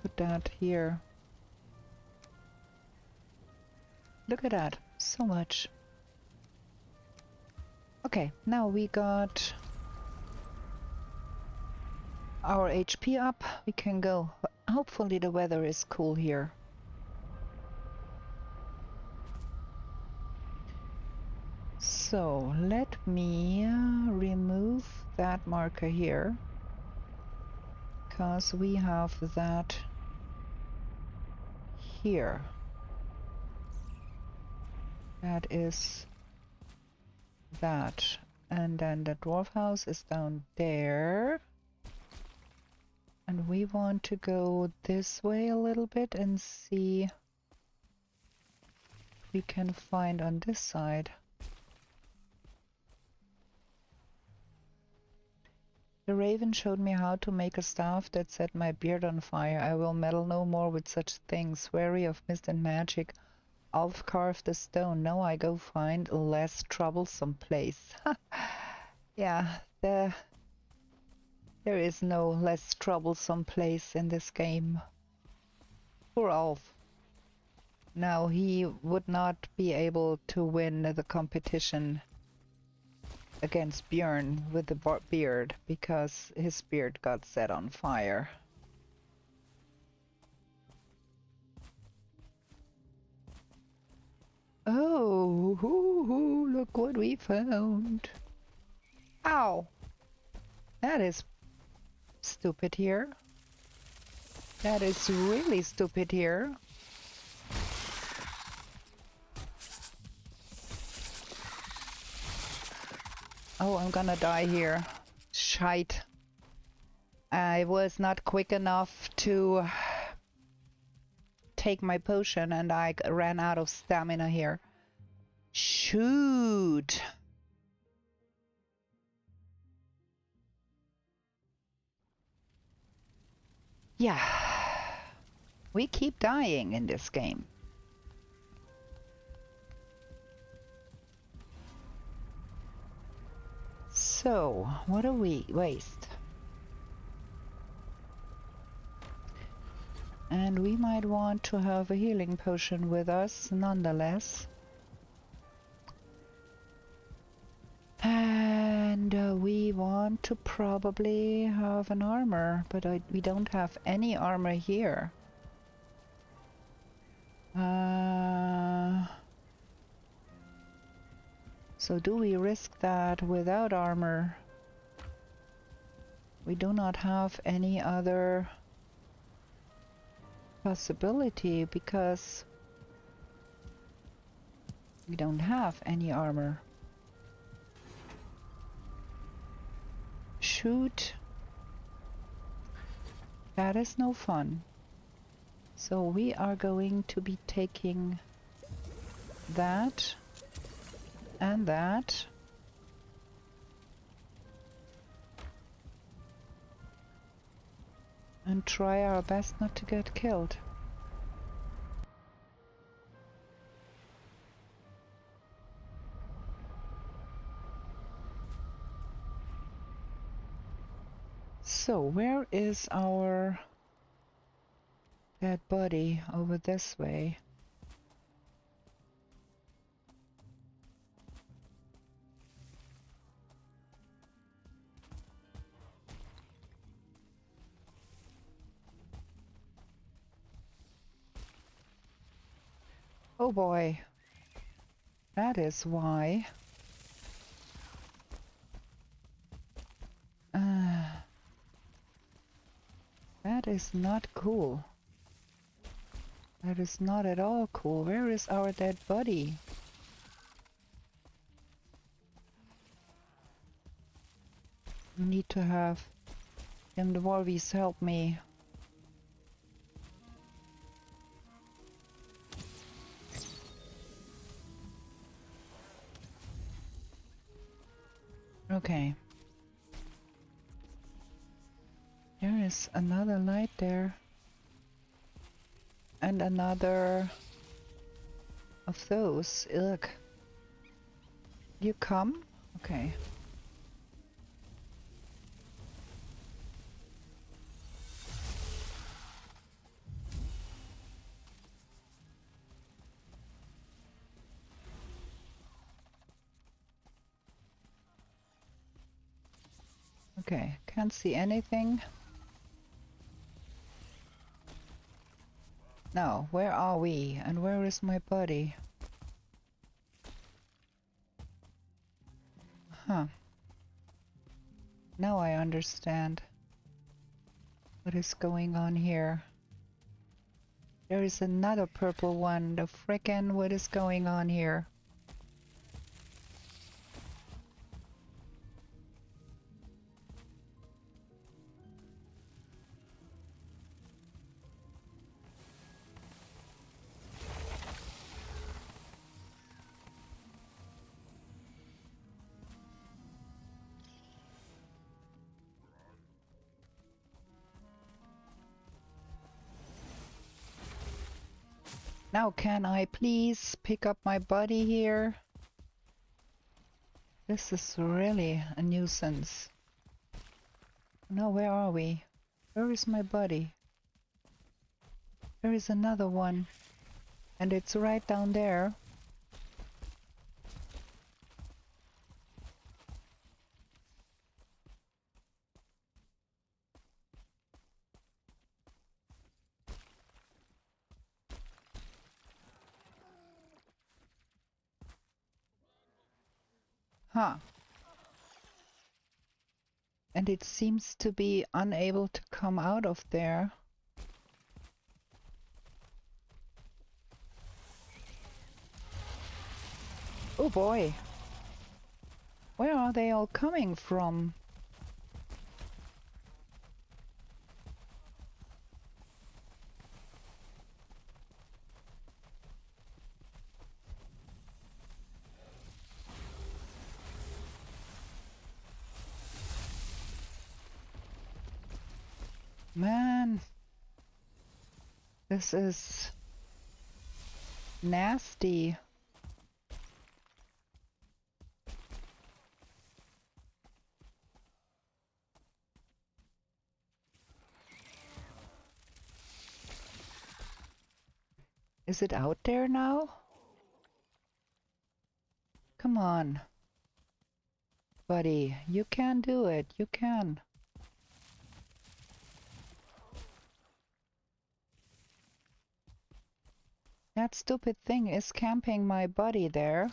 Put that here. Look at that. So much. Okay, now we got our HP up. We can go. Hopefully the weather is cool here. So let me remove that marker here, because we have that here. That is that. And then the dwarf house is down there. And we want to go this way a little bit and see if we can find on this side. The raven showed me how to make a staff that set my beard on fire. I will meddle no more with such things. Wary of mist and magic. I'll carve the stone. Now I go find a less troublesome place. Yeah, there is no less troublesome place in this game. Poor Ulf. Now he would not be able to win the competition against Björn with the beard because his beard got set on fire. Oh, look what we found. Ow! That is stupid here. That is really stupid here. Oh, I'm gonna die here. Shite. I was not quick enough to take my potion and I ran out of stamina here. Shoot! Yeah. We keep dying in this game. So, what do we waste? And we might want to have a healing potion with us, nonetheless. And we want to probably have an armor, but we don't have any armor here. So do we risk that without armor? We do not have any other possibility because we don't have any armor. Shoot. That is no fun. So we are going to be taking that and that. And try our best not to get killed. So where is our dead body? Over this way. Oh boy. That is why. That is not cool. That is not at all cool. Where is our dead body? I need to have them dwarvies help me. Okay. There is another light there. And another of those. Ugh. You come? Okay. Okay, can't see anything. Now, where are we? And where is my body? Huh. Now I understand what is going on here. There is another purple one. The frickin' what is going on here? Now can I please pick up my body here? This is really a nuisance. Now where are we? Where is my body? There is another one. And it's right down there. Huh. And it seems to be unable to come out of there. Oh boy. Where are they all coming from? Man. This is nasty. Is it out there now? Come on. Buddy, you can do it. You can. That stupid thing is camping my body there.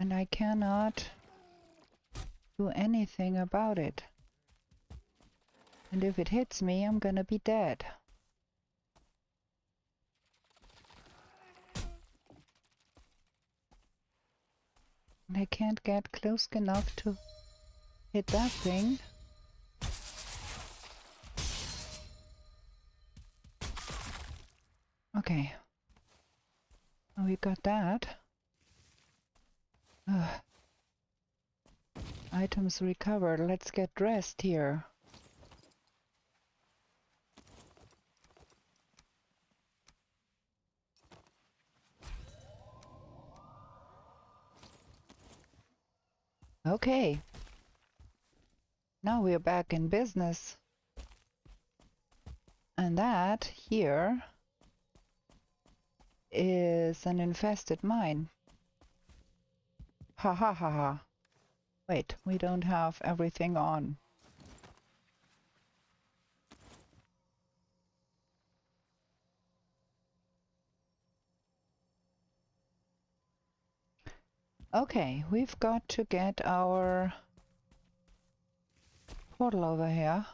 And I cannot do anything about it. And if it hits me, I'm gonna be dead. I can't get close enough to hit that thing. Okay. Oh, we got that. Ugh. Items recovered. Let's get dressed here. Okay. Now we're back in business. And that here is an infested mine. Ha ha ha ha. Wait, we don't have everything on. Okay, we've got to get our portal over here.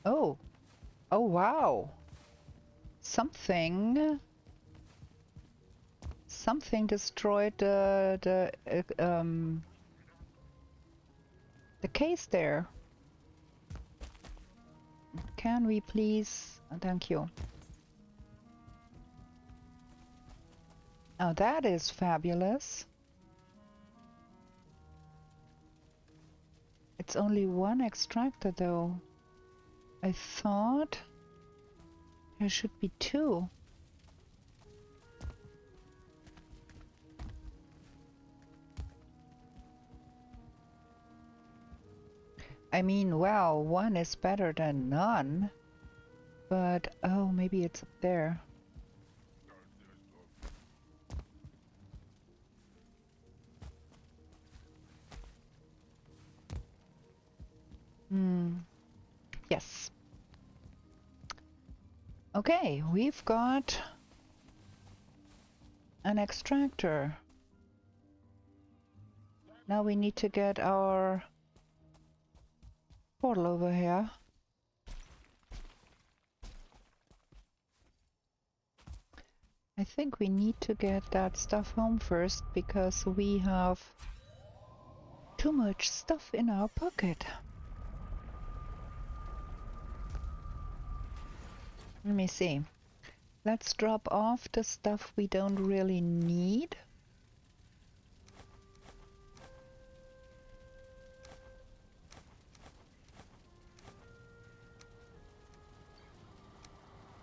Oh, oh wow. Something destroyed the case there. Can we please? Thank you. Oh, that is fabulous. It's only one extractor though. I thought there should be two. I mean, well, one is better than none. But, oh, maybe it's up there. Yes. Okay, we've got an extractor. Now we need to get our portal over here. I think we need to get that stuff home first because we have too much stuff in our pocket. Let me see. Let's drop off the stuff we don't really need.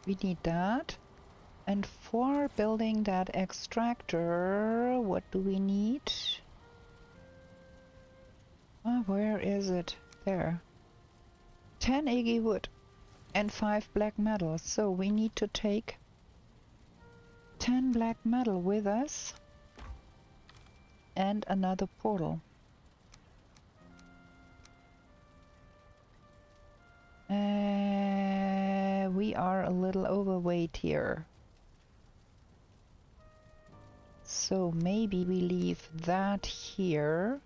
We need that. And for building that extractor, what do we need? Where is it? There. 10 Iggy wood and 5 black metal. So we need to take 10 black metal with us and another portal. We are a little overweight here. So maybe we leave that here.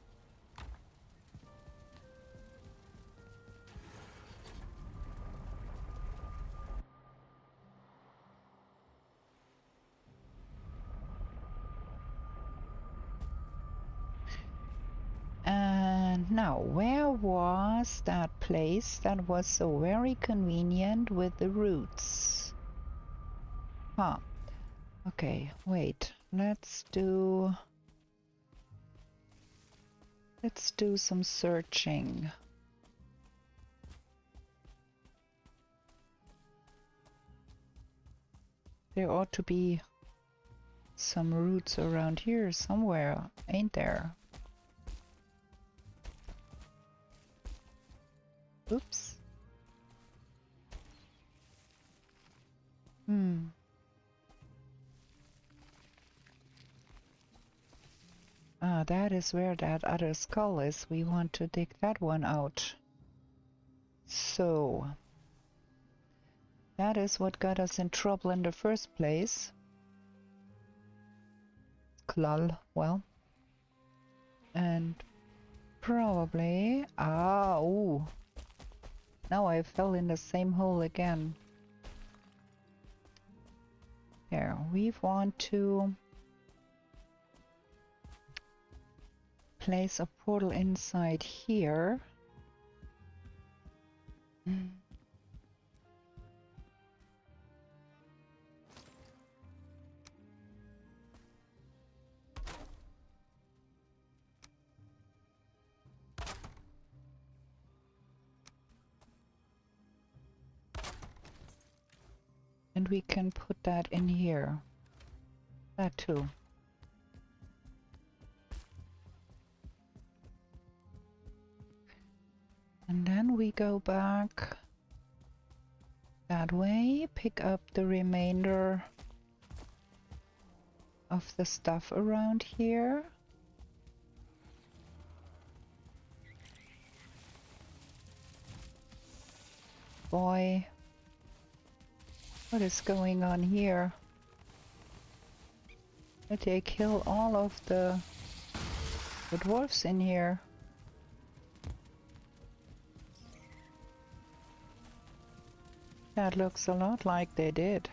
And now, where was that place that was so very convenient with the roots? Huh. Okay, wait. Let's do some searching. There ought to be some roots around here somewhere, ain't there? Oops. Ah, that is where that other skull is. We want to dig that one out. So, that is what got us in trouble in the first place. Klal, well. And Probably. Ah, ooh. Now I fell in the same hole again. There, we want to place a portal inside here. And we can put that in here. That too. And then we go back that way, pick up the remainder of the stuff around here. Boy, what is going on here? Did they kill all of the dwarfs in here? That looks a lot like they did.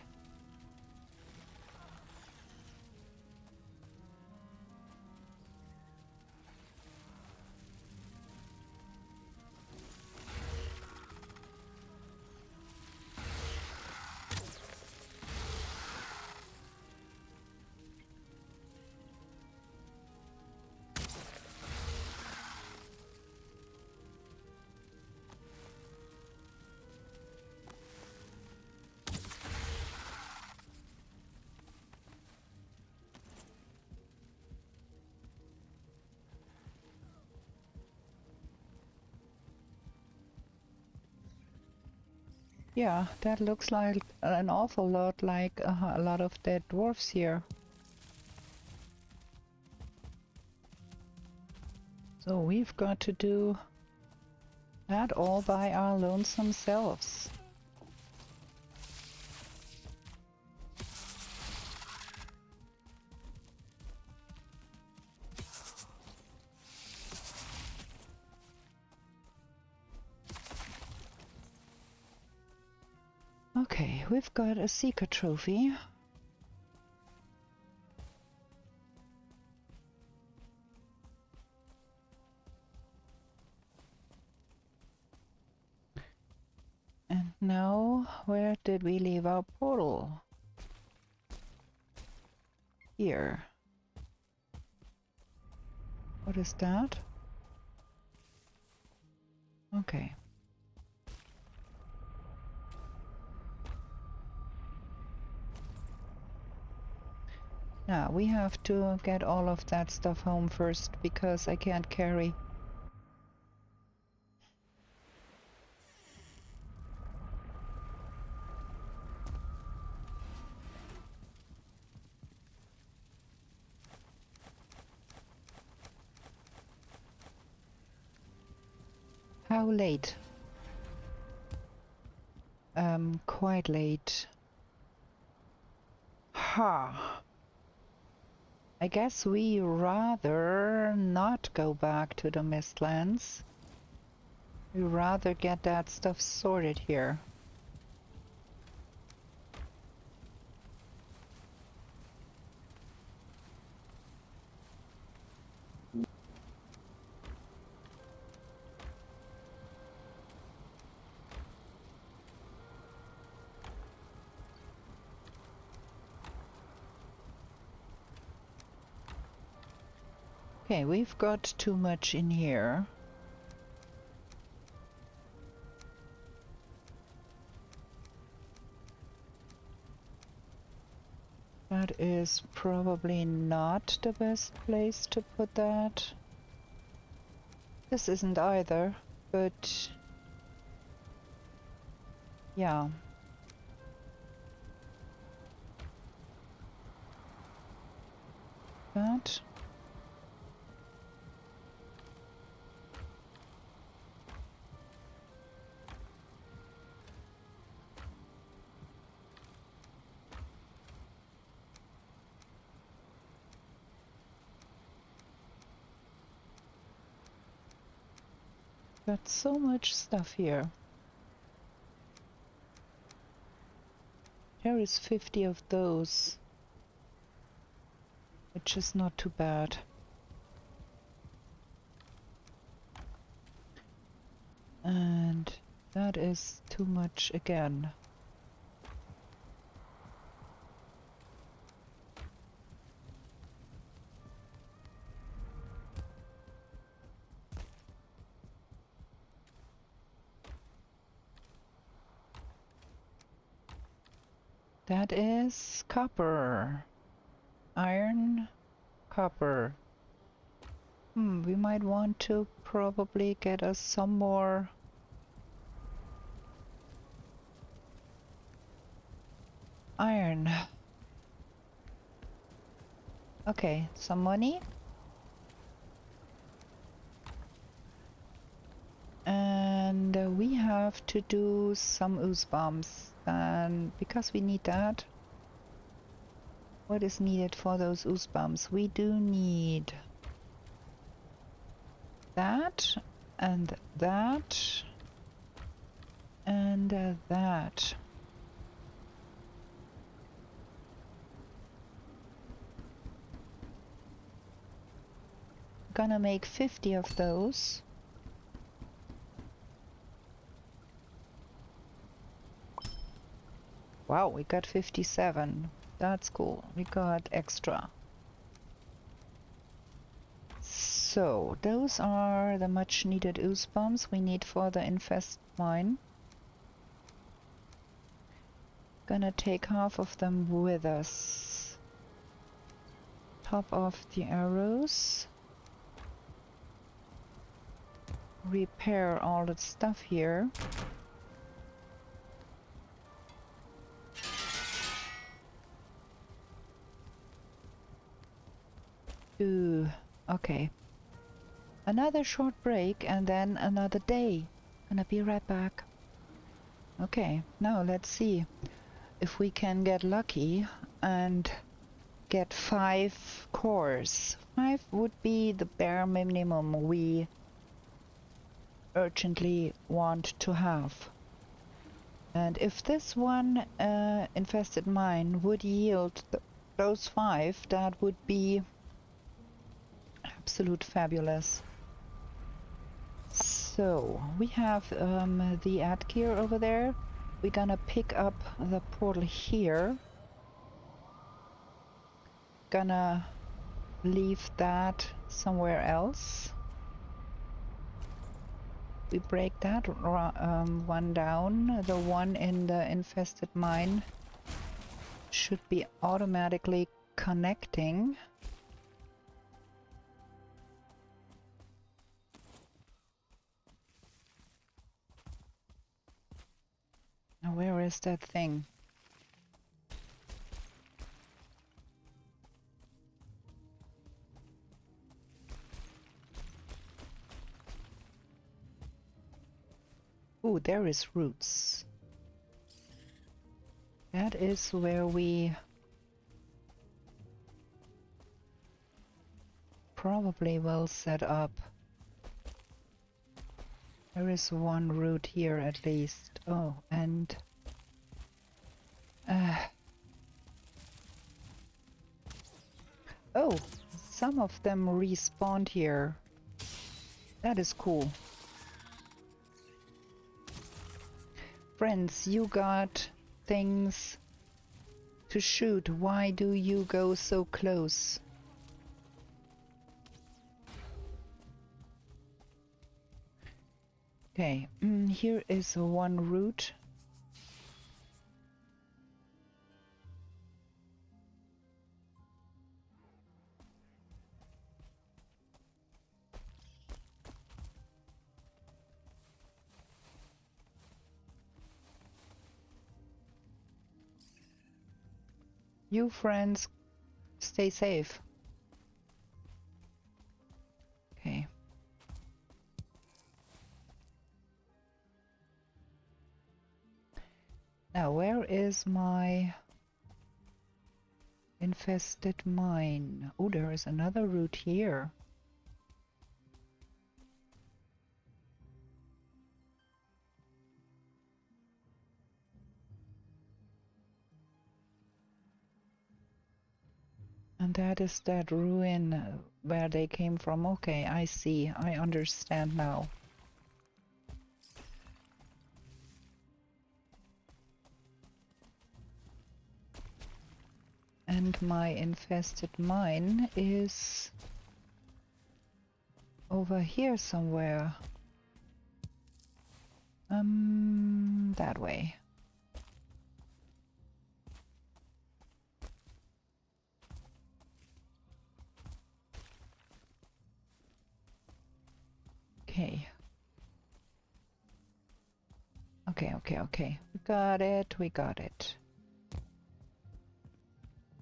Yeah, that looks like an awful lot like a lot of dead dwarfs here. So we've got to do that all by our lonesome selves. Okay, we've got a Seeker trophy. And now, where did we leave our portal? Here. What is that? Okay. Now, we have to get all of that stuff home first, because I can't carry. How late? Quite late. Ha! I guess we rather not go back to the Mistlands. We rather get that stuff sorted here. Okay, we've got too much in here. That is probably not the best place to put that. This isn't either, but yeah. That. Got so much stuff here. Here is 50 of those, which is not too bad. And that is too much again. That is copper. Iron, copper. We might want to probably get us some more iron. Okay, some money. And we have to do some ooze bombs. And because we need that, what is needed for those ooze bombs? We do need that, and that, and that. Gonna make 50 of those. Wow, we got 57. That's cool. We got extra. So, those are the much needed ooze bombs we need for the infest mine. Gonna take half of them with us. Top off the arrows. Repair all the stuff here. Ooh, okay. Another short break and then another day. Gonna be right back. Okay, now let's see if we can get lucky and get 5 cores. 5 would be the bare minimum we urgently want to have. And if this one infested mine would yield those 5, that would be absolute fabulous. So we have the ad gear over there. We're gonna pick up the portal here. Gonna leave that somewhere else. We break that one down. The one in the infested mine should be automatically connecting. Now where is that thing? Ooh, there is roots. That is where we probably will set up. There is one root here at least. Oh, and oh, some of them respawned here. That is cool. Friends, you got things to shoot. Why do you go so close? Okay, here is one root. You friends, stay safe. Okay. Now, where is my infested mine? Oh, there is another route here. And that is that ruin where they came from. Okay, I see. I understand now. And my infested mine is over here somewhere. That way. Okay. Okay. We got it, we got it.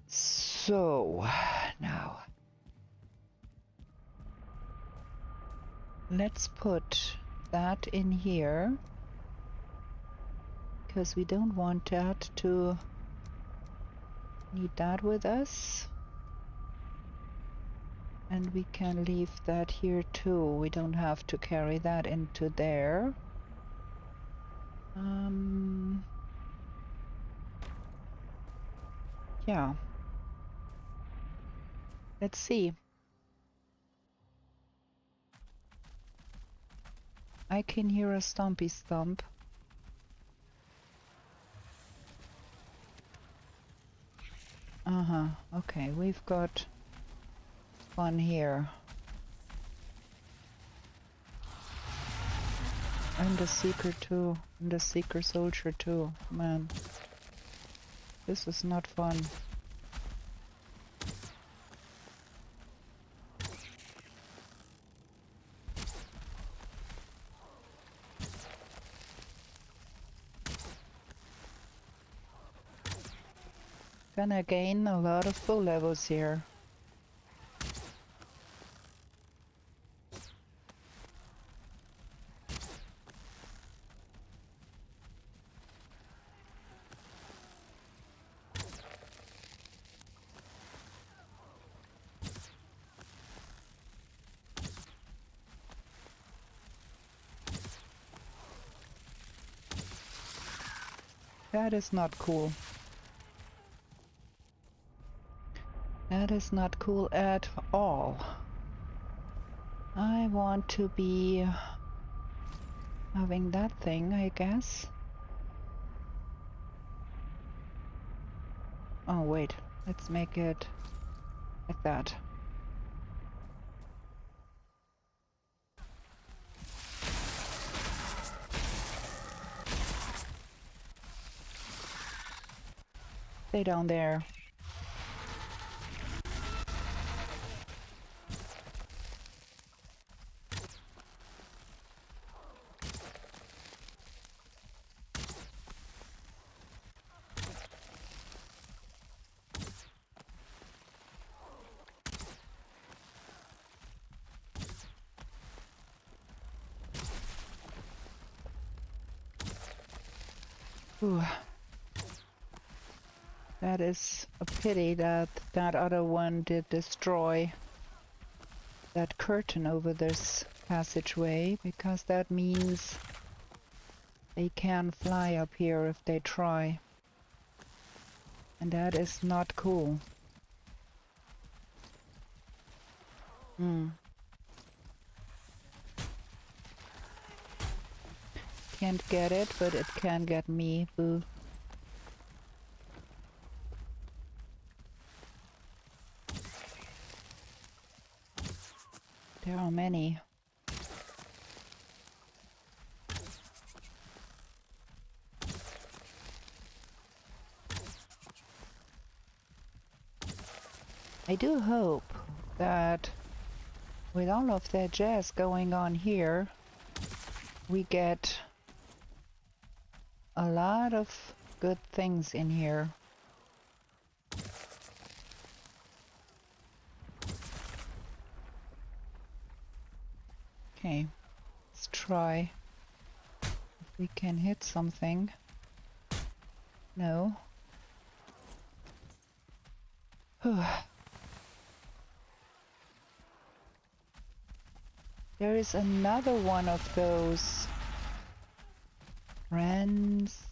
So, now. Let's put that in here. Because we don't want that to need that with us. And we can leave that here too. We don't have to carry that into there. Yeah. Let's see. I can hear a stompy stomp. Okay, we've got one here. And the seeker too. And the seeker soldier too. Man. This is not fun. Gonna gain a lot of full levels here. That is not cool. That is not cool at all. I want to be having that thing, I guess. Oh wait, let's make it like that. Stay down there. Ooh. That is a pity that that other one did destroy that curtain over this passageway, because that means they can fly up here if they try. And that is not cool. Can't get it, but it can get me. Boo. There are many. I do hope that with all of that jazz going on here, we get a lot of good things in here. Okay, let's try if we can hit something. No. There is another one of those friends.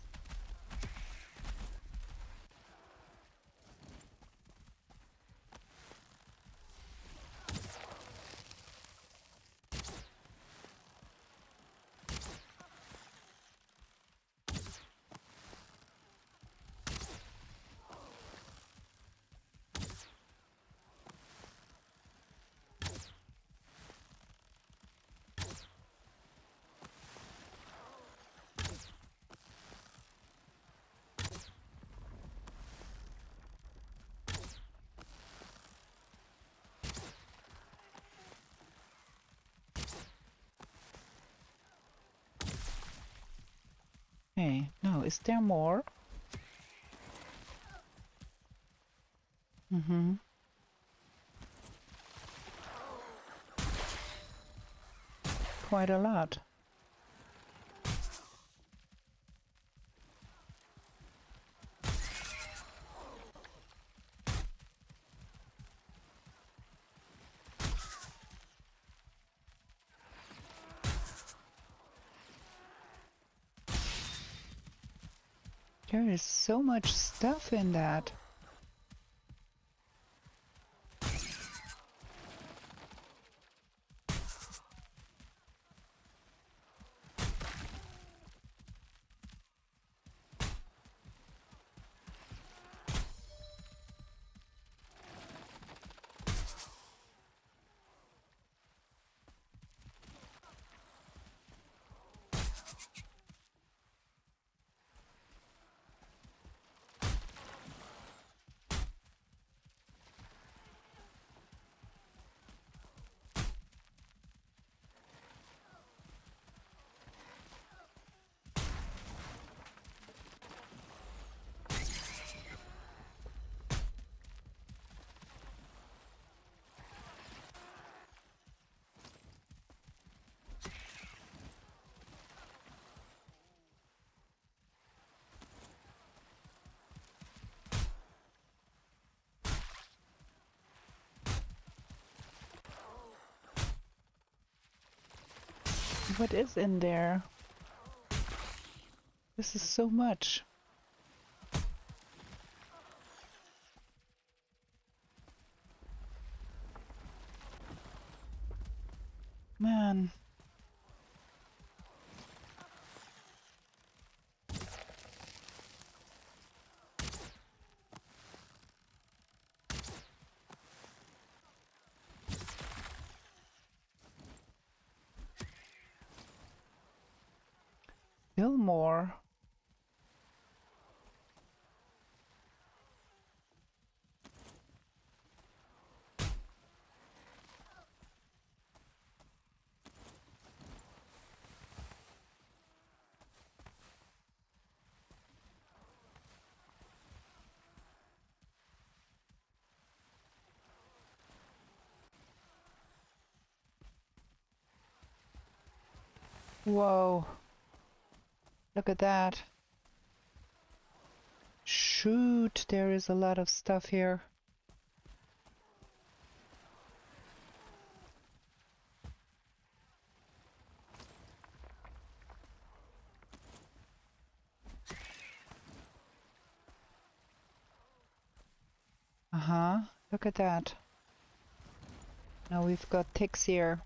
is there more? Mm-hmm. Quite a lot. There is so much stuff in that. What is in there? This is so much. Man. Still more. Whoa. Look at that. Shoot, there is a lot of stuff here. Uh-huh. Look at that. Now we've got ticks here.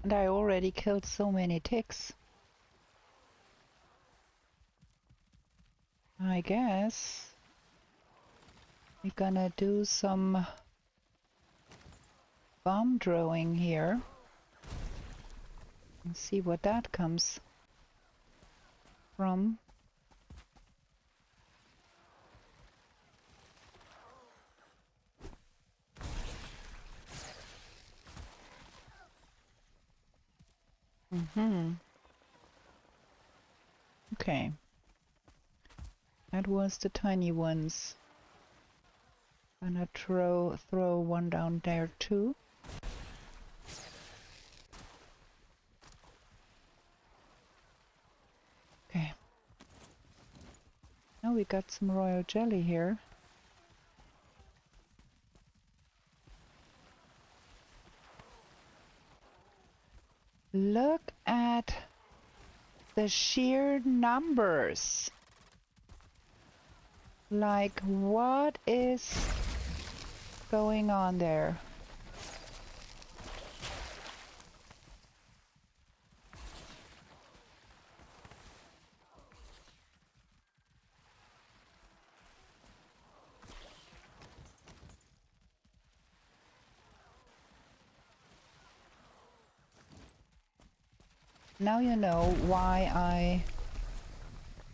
And I already killed so many ticks. I guess we're gonna do some bomb throwing here and see what that comes from. Okay. That was the tiny ones. Gonna throw one down there too. Okay. Now we got some royal jelly here. Look at the sheer numbers. Like, what is going on there? Now you know why I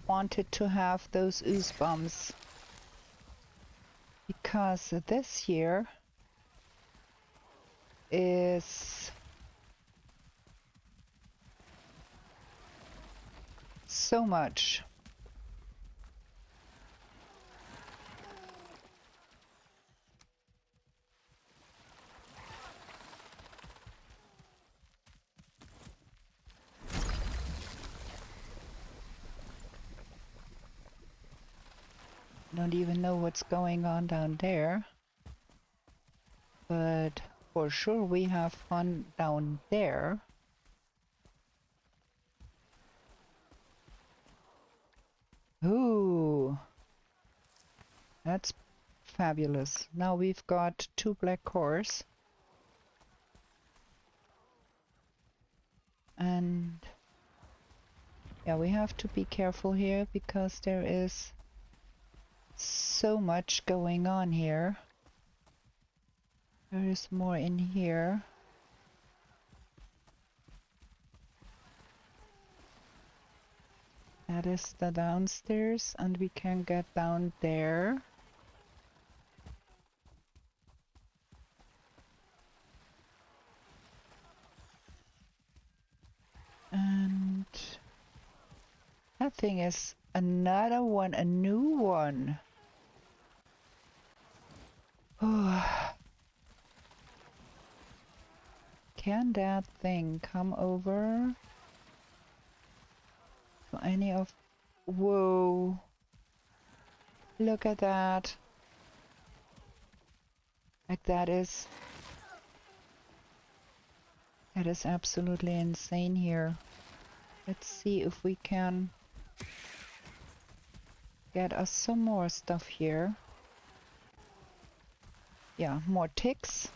wanted to have those ooze bombs. Because this here is so much. Don't even know what's going on down there. But for sure we have fun down there. Ooh, that's fabulous. Now we've got 2 black cores. And yeah, we have to be careful here because there is so much going on here. There is more in here. That is the downstairs, and we can get down there. And that thing is another one, a new one. Oh. Can that thing come over to any of... Whoa. Look at that. Like that is absolutely insane here. Let's see if we can get us some more stuff here. Yeah, more ticks.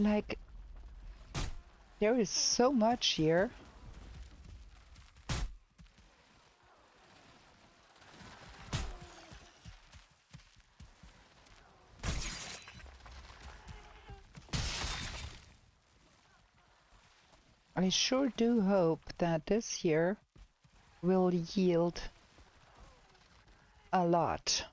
Like, there is so much here. I sure do hope that this year will yield a lot.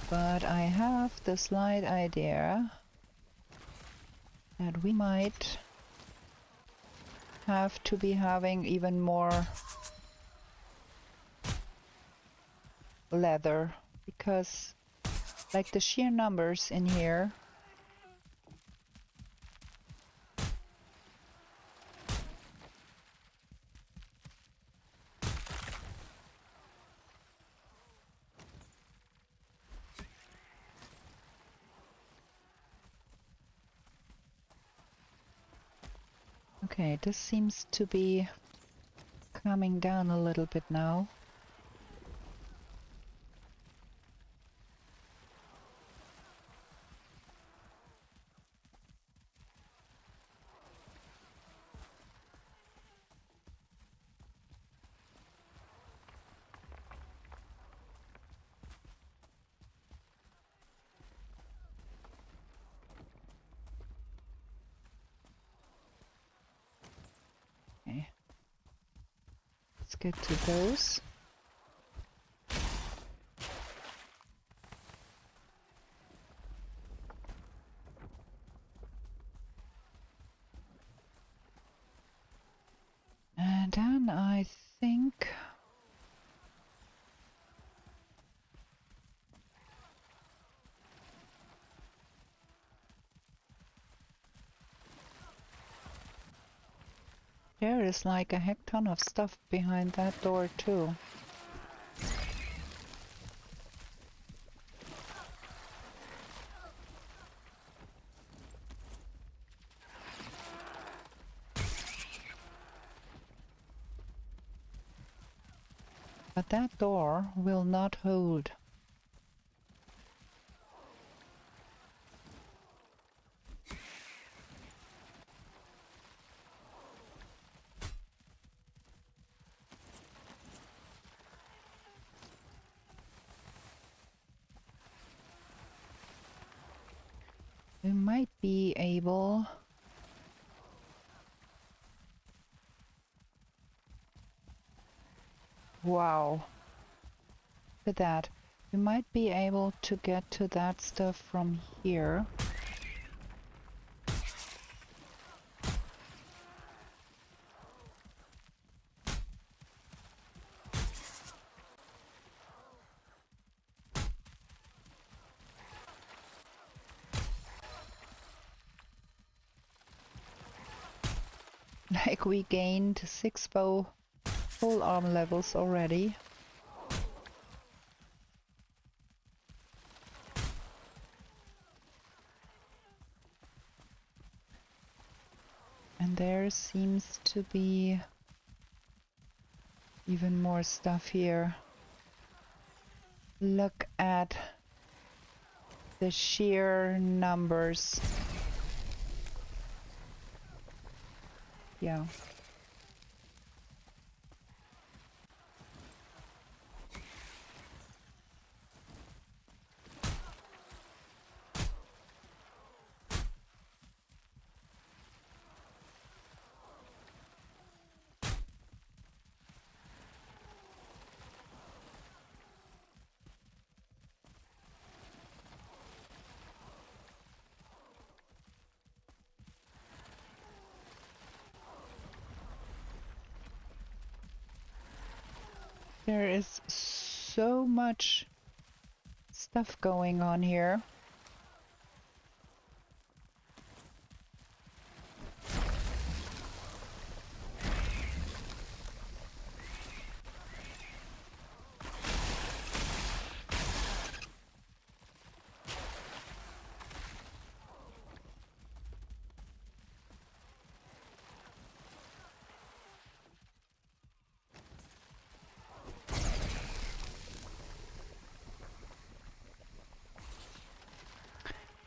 But I have the slight idea that we might have to be having even more leather, because like the sheer numbers in here. Okay, this seems to be coming down a little bit now. Okay. Let's get to those. And then I think there is like a heck ton of stuff behind that door too. But that door will not hold. We might be able... Wow. Look at that. We might be able to get to that stuff from here. Like we gained 6 full arm levels already. And there seems to be even more stuff here. Look at the sheer numbers. Yeah. There is so much stuff going on here.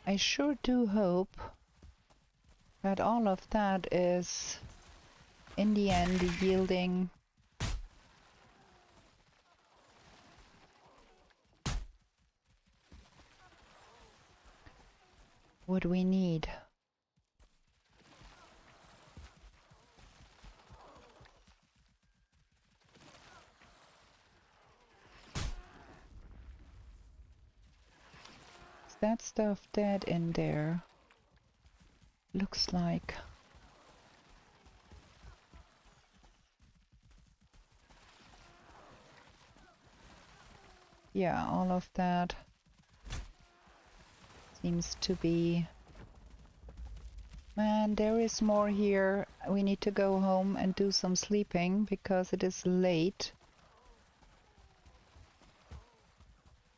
I sure do hope that all of that is in the end yielding what we need. Is that stuff dead in there? Looks like. Yeah, all of that seems to be... Man, there is more here. We need to go home and do some sleeping because it is late.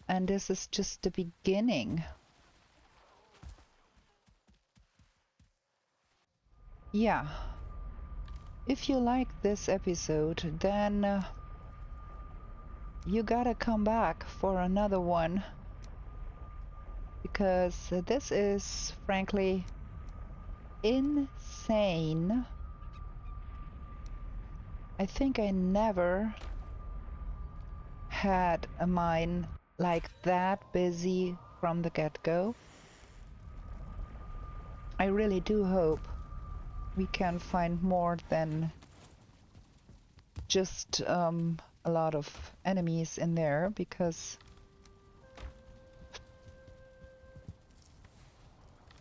And this is just the beginning. Yeah. If you like this episode, then you gotta come back for another one. Because this is, frankly, insane. I think I never had a mine like that busy from the get-go. I really do hope we can find more than just a lot of enemies in there, because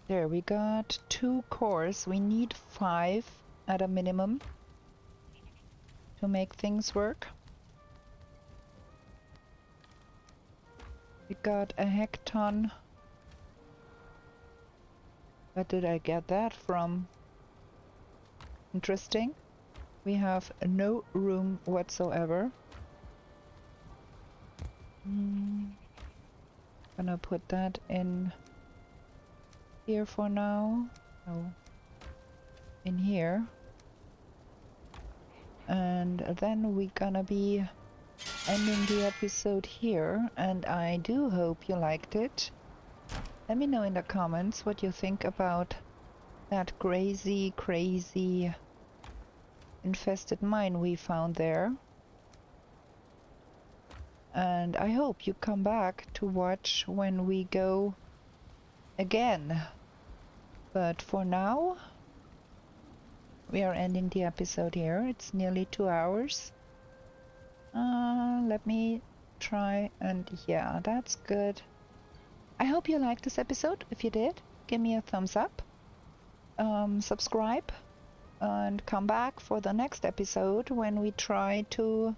there we got 2 cores. We need 5 at a minimum to make things work. We got a hecton. Where did I get that from? Interesting. We have no room whatsoever. Gonna put that in here for now. No. In here. And then we're gonna be ending the episode here, and I do hope you liked it. Let me know in the comments what you think about that crazy infested mine we found there. And I hope you come back to watch when we go again But for now, we are ending the episode here. It's nearly 2 hours. Let me try, and yeah, that's good. I hope you liked this episode. If you did, give me a thumbs up. Subscribe and come back for the next episode when we try to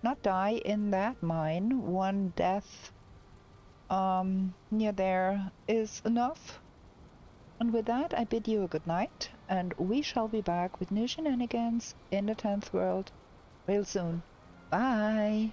not die in that mine. One death near there is enough. And with that, I bid you a good night, and we shall be back with new shenanigans in the 10th world real soon. Bye!